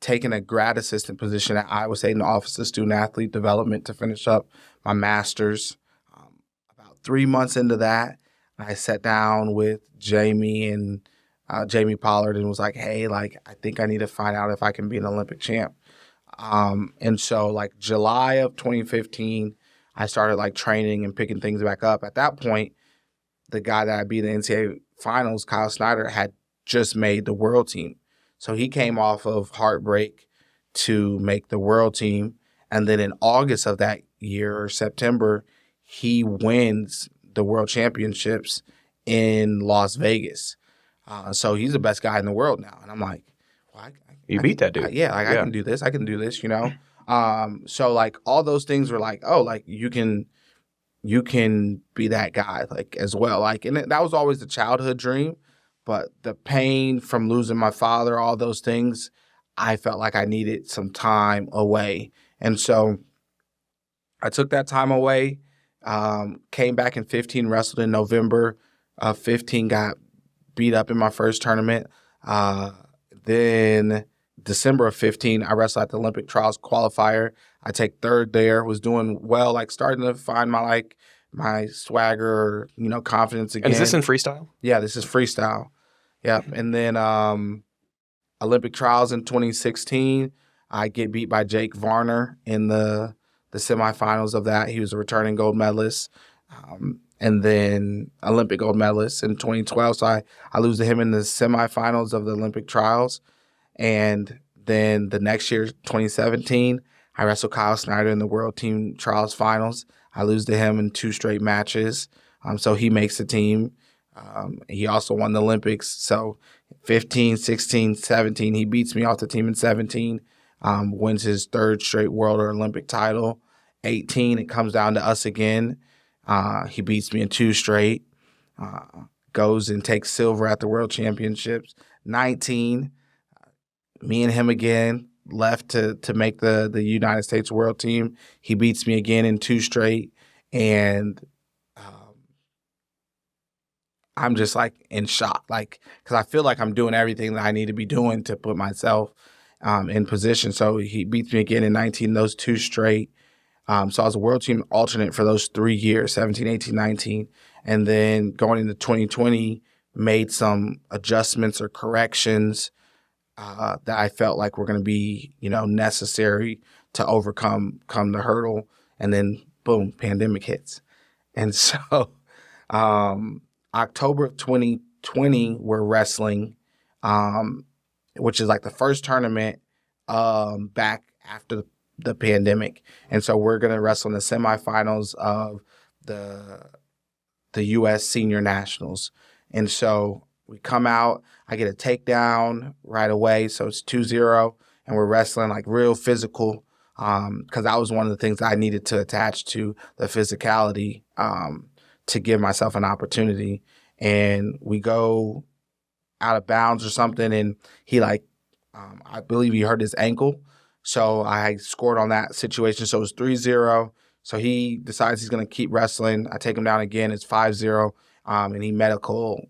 taken a grad assistant position at Iowa State in the Office of Student Athlete Development to finish up my master's. About 3 months into that, I sat down with Jamie Pollard and was like, hey, like, I think I need to find out if I can be an Olympic champ. And so like July of 2015, I started like training and picking things back up. At that point, the guy that I beat in the NCAA finals, Kyle Snyder, had just made the world team. So he came off of heartbreak to make the world team. And then in August of that year, or September, he wins the world championships in Las Vegas. So he's the best guy in the world now. And I'm like, well, you beat that dude. I can do this. I can do this, you know? So like all those things were like, oh, like you can be that guy like as well. Like, and that was always the childhood dream, but the pain from losing my father, all those things, I felt like I needed some time away. And so I took that time away, came back in 15, wrestled in November of 15, got beat up in my first tournament. Then December of 15, I wrestled at the Olympic Trials qualifier. I take third there, was doing well, like starting to find my swagger, you know, confidence again. And is this in freestyle? Yeah, this is freestyle. Yeah. And then Olympic Trials in 2016, I get beat by Jake Varner in the semifinals of that. He was a returning gold medalist. And then Olympic gold medalist in 2012. So I lose to him in the semifinals of the Olympic Trials. And then the next year, 2017, I wrestle Kyle Snyder in the World Team Trials Finals. I lose to him in 2 straight matches. So he makes the team. He also won the Olympics. So 15, 16, 17, he beats me off the team in 17, wins his 3rd straight world or Olympic title. 18, it comes down to us again. He beats me in 2 straight, goes and takes silver at the World Championships. 19, me and him again, left to make the United States World Team. He beats me again in 2 straight, and I'm just like in shock, like, because I feel like I'm doing everything that I need to be doing to put myself in position. So he beats me again in 19, those 2 straight. So I was a world team alternate for those 3 years, 17, 18, 19. And then going into 2020, made some adjustments or corrections that I felt like were going to be, you know, necessary to overcome the hurdle. And then, boom, pandemic hits. And so October of 2020, we're wrestling, which is like the first tournament back after the pandemic. And so we're going to wrestle in the semifinals of the U.S. Senior Nationals. And so we come out, I get a takedown right away. So it's 2-0, and we're wrestling like real physical because that was one of the things I needed to attach to the physicality to give myself an opportunity. And we go out of bounds or something, and he I believe he hurt his ankle. So I scored on that situation. So it was 3-0. So he decides he's going to keep wrestling. I take him down again. It's 5-0. And he medical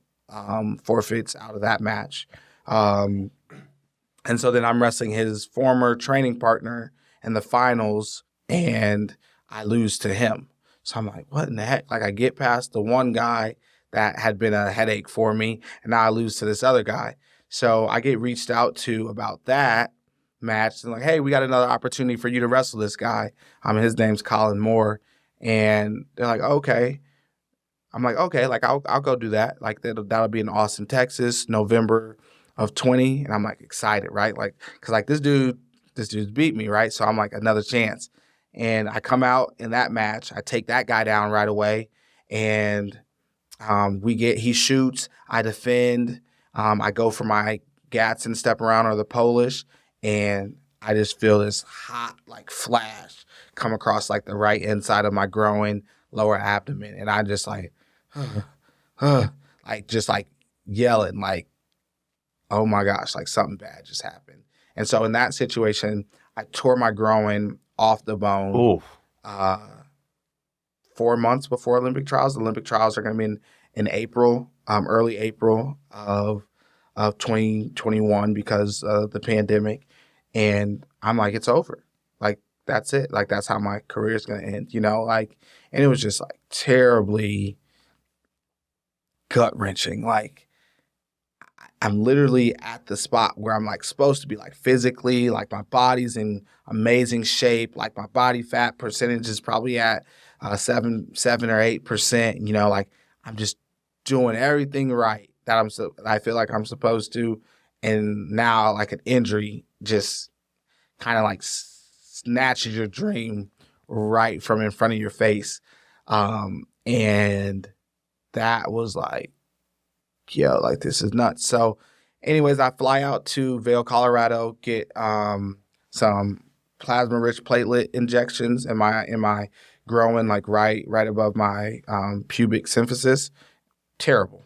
forfeits out of that match. And so then I'm wrestling his former training partner in the finals, and I lose to him. So I'm like, what in the heck? Like, I get past the one guy that had been a headache for me, and now I lose to this other guy. So I get reached out to about that match and like, hey, we got another opportunity for you to wrestle this guy. His name's Colin Moore. And they're like, okay. I'm like, okay, like I'll go do that. Like that'll be in Austin, Texas, November of 20. And I'm like excited, right? Like, cause like this dude's beat me, right? So I'm like, another chance. And I come out in that match. I take that guy down right away. And he shoots, I defend. I go for my Gadson step around or the Polish. And I just feel this hot, like, flash come across, like, the right inside of my groin, lower abdomen. And I just, like, like, yelling, like, oh, my gosh, like, something bad just happened. And so in that situation, I tore my groin off the bone. Ooh. 4 months before Olympic trials. The Olympic trials are going to be in April, early April of 2021 because of the pandemic. And I'm like, it's over. Like, that's it. Like, that's how my career is going to end, you know? Like, and it was just like terribly gut wrenching. Like, I'm literally at the spot where I'm like supposed to be, like physically, like my body's in amazing shape. Like my body fat percentage is probably at 7 or 8%. You know, like I'm just doing everything right that I feel like I'm supposed to. And now like an injury just kind of like snatches your dream right from in front of your face. And that was like, yo, like this is nuts. So anyways, I fly out to Vail, Colorado, get some plasma rich platelet injections in my growing, like right above my pubic symphysis. Terrible.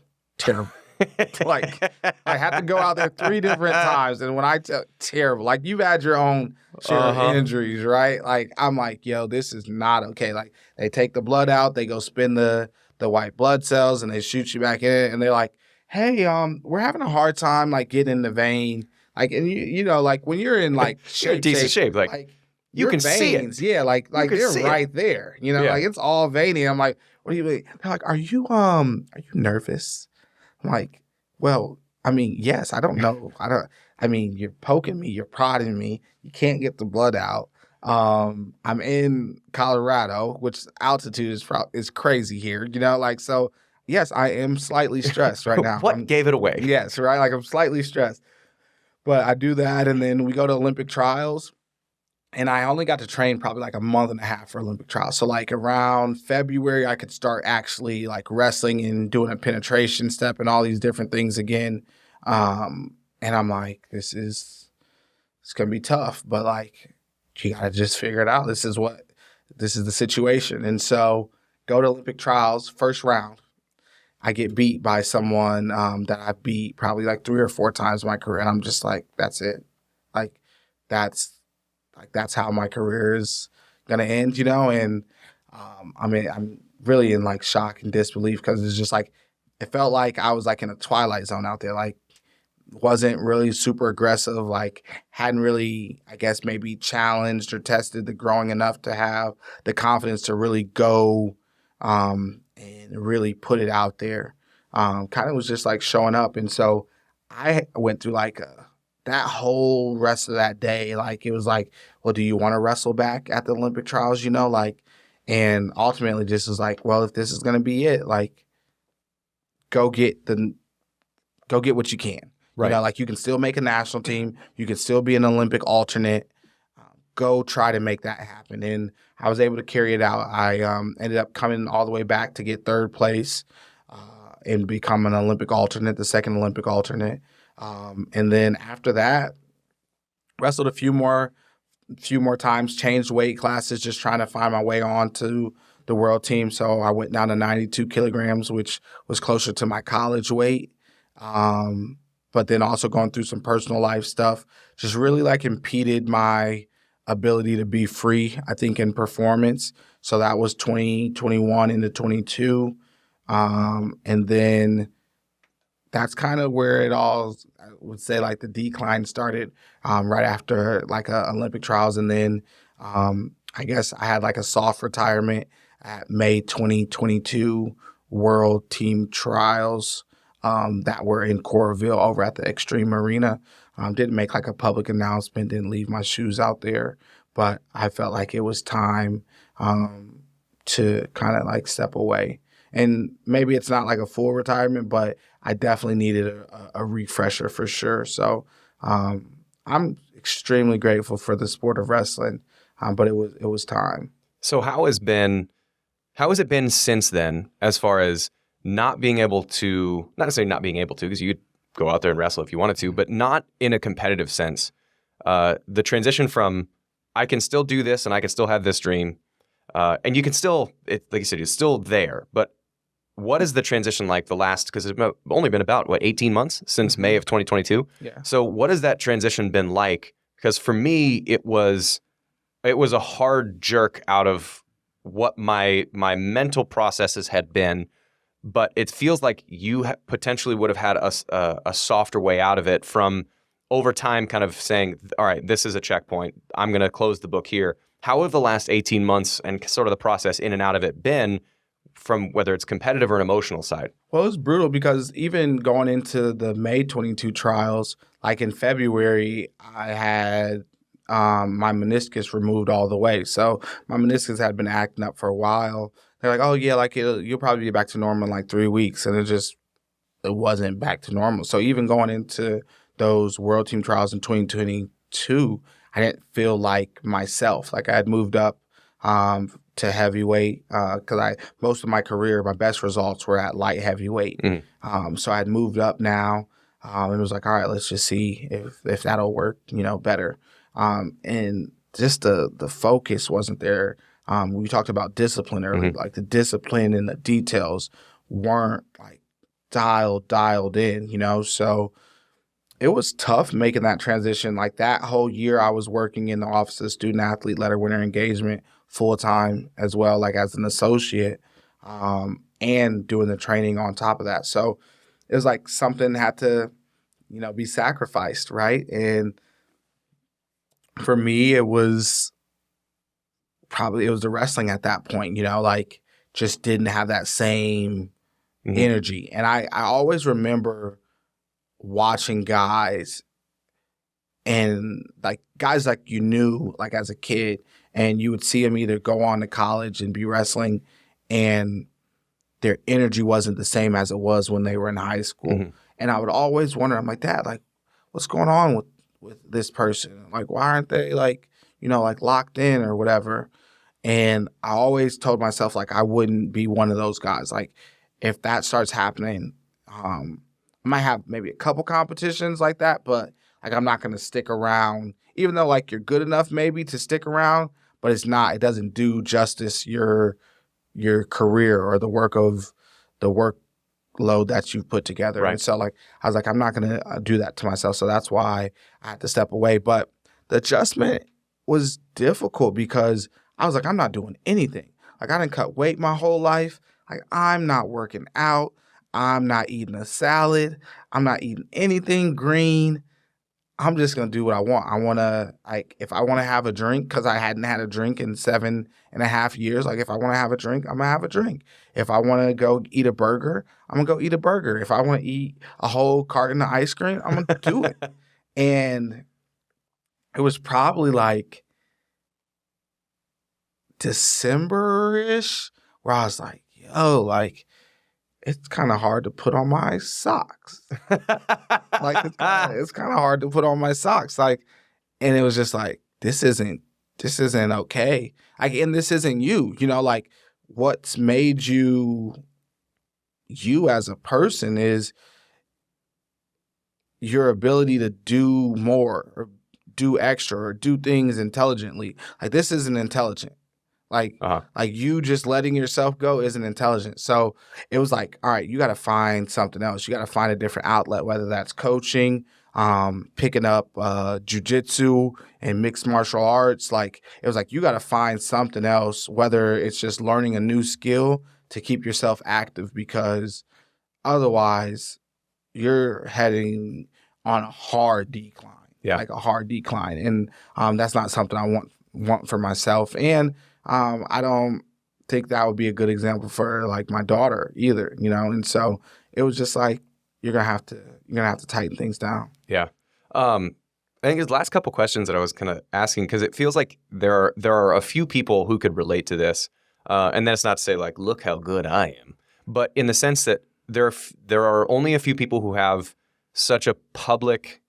Like I had to go out there 3 different times, and when I tell terrible, like you've had your own share of injuries, right? Like I'm like, yo, this is not okay. Like they take the blood out, they go spin the white blood cells, and they shoot you back in it, and they're like, hey, we're having a hard time like getting in the vein, like, and you know, like when you're in like decent shape, like you can veins, see it, yeah, like they're right there, you know, like it's all veiny. I'm like, what do you mean? They're like, are you nervous? I'm like, well, I mean, yes, I don't know. I mean, you're poking me, you're prodding me. You can't get the blood out. I'm in Colorado, which altitude is crazy here, you know, like, so yes, I am slightly stressed right now. What gave it away? Yes, right? Like I'm slightly stressed. But I do that, and then we go to Olympic trials. And I only got to train probably like a month and a half for Olympic trials. So like around February, I could start actually like wrestling and doing a penetration step and all these different things again. And I'm like, it's going to be tough, but like, you got to just figure it out. This is the situation. And so go to Olympic trials, first round. I get beat by someone that I beat probably like 3 or 4 times in my career. And I'm just like, that's it. Like, that's how my career is gonna end, you know. And I mean, I'm really in like shock and disbelief because it's just like it felt like I was like in a twilight zone out there. Like, wasn't really super aggressive. Like, hadn't really, I guess, maybe challenged or tested the growing enough to have the confidence to really go and really put it out there. Kind of was just like showing up, and so I went through like that whole rest of that day, like it was like, well, do you want to wrestle back at the Olympic trials, you know, like, and ultimately just was like, well, if this is going to be it, like, go get what you can, right? You know, like you can still make a national team, you can still be an Olympic alternate, go try to make that happen. And I was able to carry it out. I ended up coming all the way back to get 3rd place and become an Olympic alternate, the 2nd Olympic alternate. And then after that, wrestled a few more times, changed weight classes, just trying to find my way on to the world team. So I went down to 92 kilograms, which was closer to my college weight. But then also going through some personal life stuff, just really like impeded my ability to be free, I think, in performance. So that was 2021 into 22. And then that's kind of where it all, I would say, like the decline started right after like Olympic trials. And then I guess I had like a soft retirement at May 2022 World Team Trials that were in Coralville over at the Extreme Arena. Didn't make like a public announcement, didn't leave my shoes out there, but I felt like it was time to kind of like step away. And maybe it's not like a full retirement, but I definitely needed a refresher for sure. So I'm extremely grateful for the sport of wrestling, but it was time. So how has it been since then, as far as not being able to, not necessarily not being able to, because you could go out there and wrestle if you wanted to, but not in a competitive sense. The transition from I can still do this and I can still have this dream, and you can still, like you said, it's still there, but what is the transition like because it's only been about, 18 months since May of 2022? Yeah. So what has that transition been like? Because for me, it was a hard jerk out of what my mental processes had been, but it feels like you potentially would have had a softer way out of it from over time kind of saying, all right, this is a checkpoint. I'm going to close the book here. How have the last 18 months and sort of the process in and out of it been from whether it's competitive or an emotional side? Well, it was brutal because even going into the May 22 trials, like in February, I had my meniscus removed all the way. So my meniscus had been acting up for a while. They're like, oh, yeah, like you'll probably be back to normal in like 3 weeks. And it wasn't back to normal. So even going into those World Team Trials in 2022, I didn't feel like myself. Like I had moved up to heavyweight because most of my career, my best results were at light heavyweight. So I had moved up now, and it was like, all right, let's just see if that'll work, better. And just the focus wasn't there. We talked about discipline earlier, like the discipline and the details weren't like dialed in, so it was tough making that transition. Like that whole year I was working in the Office of Student Athlete Letter Winner Engagement full-time as well, like as an associate, and doing the training on top of that. So it was like something had to, be sacrificed, right? And for me, it was the wrestling at that point, like just didn't have that same energy. And I always remember watching guys and like guys like you knew like as a kid, and you would see them either go on to college and be wrestling and their energy wasn't the same as it was when they were in high school. And I would always wonder, I'm like, Dad, like what's going on with this person? Like why aren't they like, like locked in or whatever? And I always told myself like I wouldn't be one of those guys. Like if that starts happening, I might have maybe a couple competitions like that, but like I'm not going to stick around, even though like you're good enough maybe to stick around, but it doesn't do justice your career or the workload that you've put together. Right. And so like I was like, I'm not going to do that to myself. So that's why I had to step away. But the adjustment was difficult because I was like, I'm not doing anything. Like I didn't cut weight my whole life. Like I'm not working out. I'm not eating a salad. I'm not eating anything green. I'm just going to do what I want. I want to, like, if I want to have a drink, because I hadn't had a drink in 7.5 years, like, if I want to have a drink, I'm going to have a drink. If I want to go eat a burger, I'm going to go eat a burger. If I want to eat a whole carton of ice cream, I'm going to do it. And it was probably like December-ish where I was like, yo, like, it's kind of hard to put on my socks. Like it's kind of hard to put on my socks. Like, and it was just like, this isn't okay. Like, and this isn't you. Like what's made you as a person is your ability to do more or do extra or do things intelligently. Like this isn't intelligent. Like you just letting yourself go isn't intelligent. So it was like, all right, you got to find something else. You got to find a different outlet, whether that's coaching, picking up jujitsu and mixed martial arts. Like it was like, you got to find something else, whether it's just learning a new skill to keep yourself active, because otherwise you're heading on a hard decline. Yeah. Like a hard decline. And that's not something I want for myself. And I don't think that would be a good example for like my daughter either, And so it was just like, you're gonna have to tighten things down. Yeah. I think his last couple questions that I was kind of asking, because it feels like there are a few people who could relate to this, and that's not to say like, look how good I am, but in the sense that there are only a few people who have such a public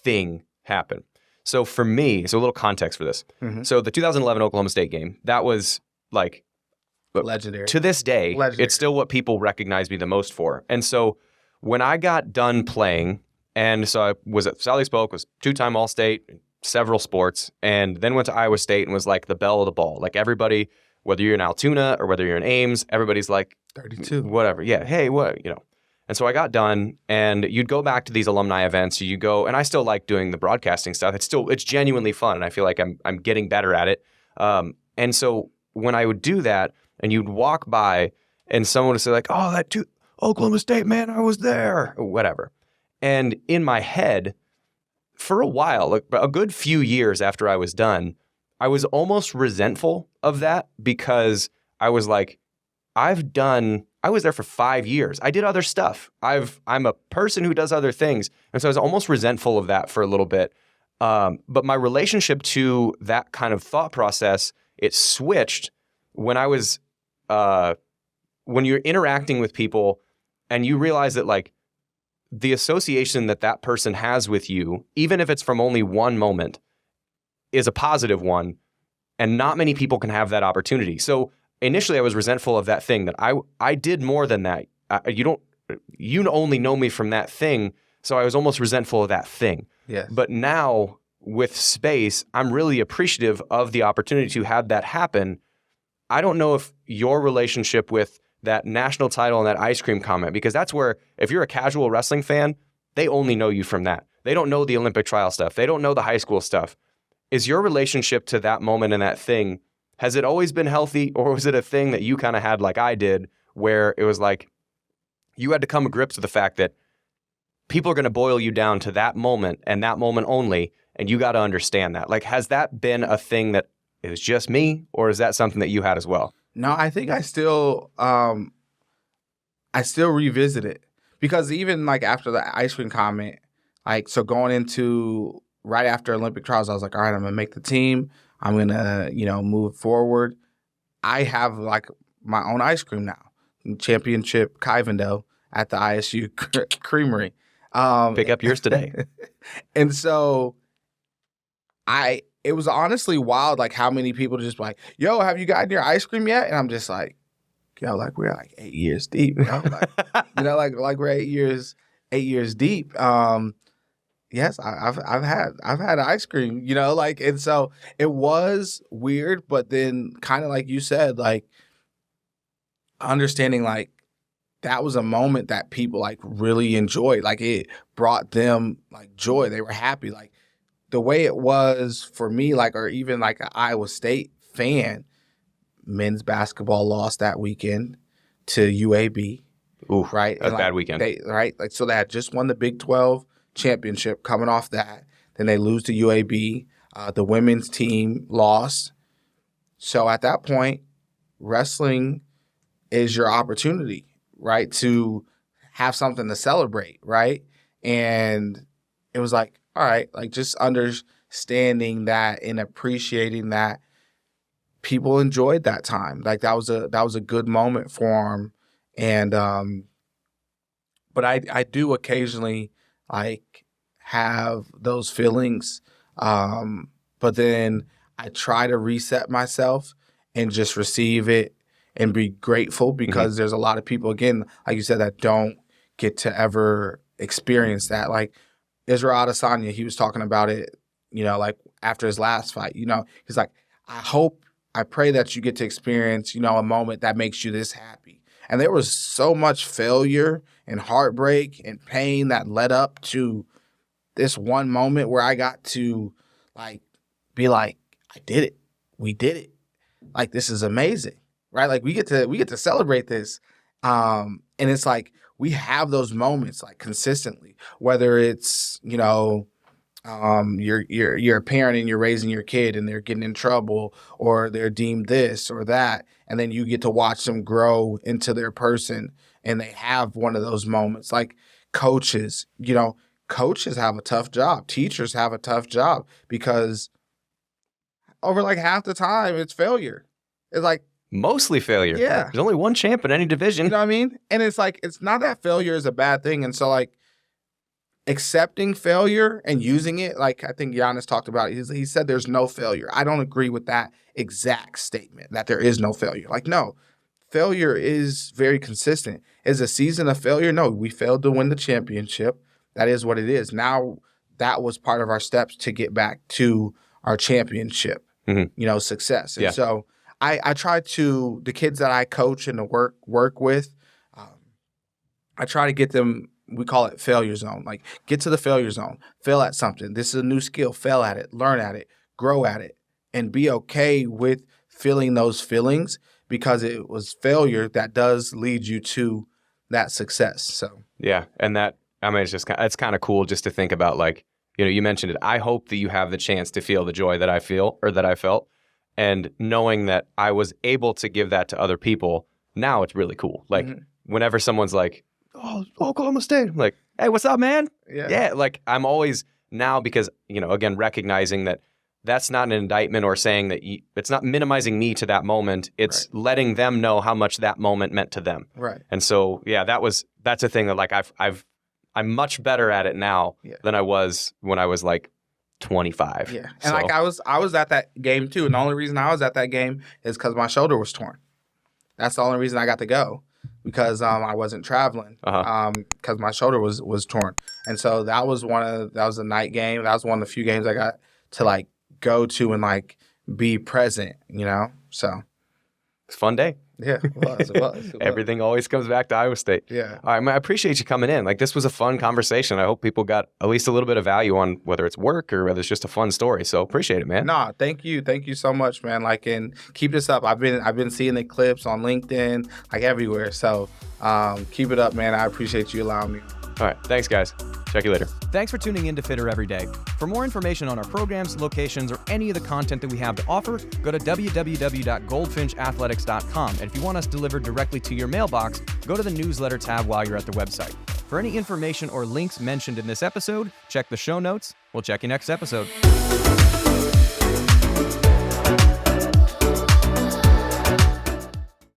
thing happen. So for me, so a little context for this. So the 2011 Oklahoma State game, that was like legendary. To this day, it's still what people recognize me the most for. And so when I got done playing, and so I was at Sally Spoke, was 2-time All-State, several sports, and then went to Iowa State and was like the belle of the ball. Like everybody, whether you're in Altoona or whether you're in Ames, everybody's like 32, whatever. Yeah, hey, what. And so I got done, and you'd go back to these alumni events. You go, and I still like doing the broadcasting stuff. It's genuinely fun, and I feel like I'm getting better at it. And so when I would do that, and you'd walk by, and someone would say like, "Oh, Oklahoma State man, I was there," or whatever. And in my head, for a while, like a good few years after I was done, I was almost resentful of that because I was like, I was there for 5 years. I did other stuff. I'm a person who does other things. And so I was almost resentful of that for a little bit. But my relationship to that kind of thought process, it switched when I was, when you're interacting with people and you realize that like the association that person has with you, even if it's from only one moment, is a positive one. And not many people can have that opportunity. So initially, I was resentful of that thing that I did more than that. You only know me from that thing, so I was almost resentful of that thing. Yes. But now with space, I'm really appreciative of the opportunity to have that happen. I don't know if your relationship with that national title and that ice cream comment, because that's where if you're a casual wrestling fan, they only know you from that. They don't know the Olympic trial stuff. They don't know the high school stuff. Is your relationship to that moment and that thing, has it always been healthy, or was it a thing that you kind of had like I did, where it was like you had to come to grips with the fact that people are going to boil you down to that moment and that moment only, and you got to understand that? Like, has that been a thing that is just me, or is that something that you had as well? No, I think I still revisit it, because even like after the ice cream comment, like, so going into right after Olympic trials, I was like, all right, I'm gonna make the team. I'm gonna, move forward. I have like my own ice cream now, championship Kyven dough at the ISU Creamery. Pick up yours today. And so it was honestly wild, like how many people just like, yo, have you gotten your ice cream yet? And I'm just like, like we're like 8 years deep, like we're 8 years deep. Yes, I've had ice cream, and so it was weird, but then kind of like you said, like understanding like that was a moment that people like really enjoyed, like it brought them like joy. They were happy, like the way it was for me, like, or even like an Iowa State fan. Men's basketball lost that weekend to UAB. Ooh, right? That was a bad weekend. So they had just won the Big 12 championship. Coming off that, then they lose to UAB. The women's team lost. So at that point, wrestling is your opportunity, right, to have something to celebrate, right? And it was like, all right, like just understanding that and appreciating that people enjoyed that time. Like that was a good moment for them. And but I do occasionally like have those feelings, but then I try to reset myself and just receive it and be grateful, because there's a lot of people, again, like you said, that don't get to ever experience that. Like Israel Adesanya, he was talking about it, like after his last fight, he's like, I pray that you get to experience, a moment that makes you this happy. And there was so much failure and heartbreak and pain that led up to this one moment where I got to like be like, I did it. We did it. Like, this is amazing, right? Like we get to celebrate this. And it's like, we have those moments like consistently, whether it's, you're a parent and you're raising your kid and they're getting in trouble, or they're deemed this or that, and then you get to watch them grow into their person, and they have one of those moments. Like coaches, coaches have a tough job. Teachers have a tough job, because over like half the time it's failure. It's like mostly failure. Yeah. There's only one champ in any division. You know what I mean? And it's like, it's not that failure is a bad thing. And so like accepting failure and using it, like I think Giannis talked about, he said there's no failure. I don't agree with that exact statement, that there is no failure. Like, no, failure is very consistent. Is a season of failure? No, we failed to win the championship. That is what it is. Now that was part of our steps to get back to our championship, success. And so I try to, the kids that I coach and work with, I try to get them, we call it failure zone. Like, get to the failure zone, fail at something. This is a new skill, fail at it, learn at it, grow at it, and be okay with feeling those feelings, because it was failure that does lead you to that success. So yeah, and that, I mean, it's kind of cool just to think about, like, You know, you mentioned it. I hope that you have the chance to feel the joy that I feel or that I felt. And knowing that I was able to give that to other people, now it's really cool. Like whenever someone's like, oh, Oklahoma State, I'm like, hey, what's up, man? Yeah. Like I'm always now because, you know, again, recognizing that that's not an indictment or saying that it's not minimizing me to that moment. It's letting them know how much that moment meant to them. Right. And so, yeah, that's a thing that like I'm much better at it now than I was when I was like 25. Yeah. And like I was at that game too. And the only reason I was at that game is because my shoulder was torn. That's the only reason I got to go, because I wasn't traveling because my shoulder was torn. And so that was a night game. That was one of the few games I got to like go to and like be present, you know? So it's a fun day. Yeah, it was. Everything always comes back to Iowa State. Yeah. All right, man, I appreciate you coming in. Like, this was a fun conversation. I hope people got at least a little bit of value on whether it's work or whether it's just a fun story. So appreciate it, man. No, thank you so much, man. Like, and keep this up. I've been seeing the clips on LinkedIn, like everywhere. So keep it up, man. I appreciate you allowing me. All right, thanks, guys. Check you later. Thanks for tuning in to Fitter Every Day. For more information on our programs, locations, or any of the content that we have to offer, go to www.goldfinchathletics.com. And if you want us delivered directly to your mailbox, go to the newsletter tab while you're at the website. For any information or links mentioned in this episode, check the show notes. We'll check you next episode.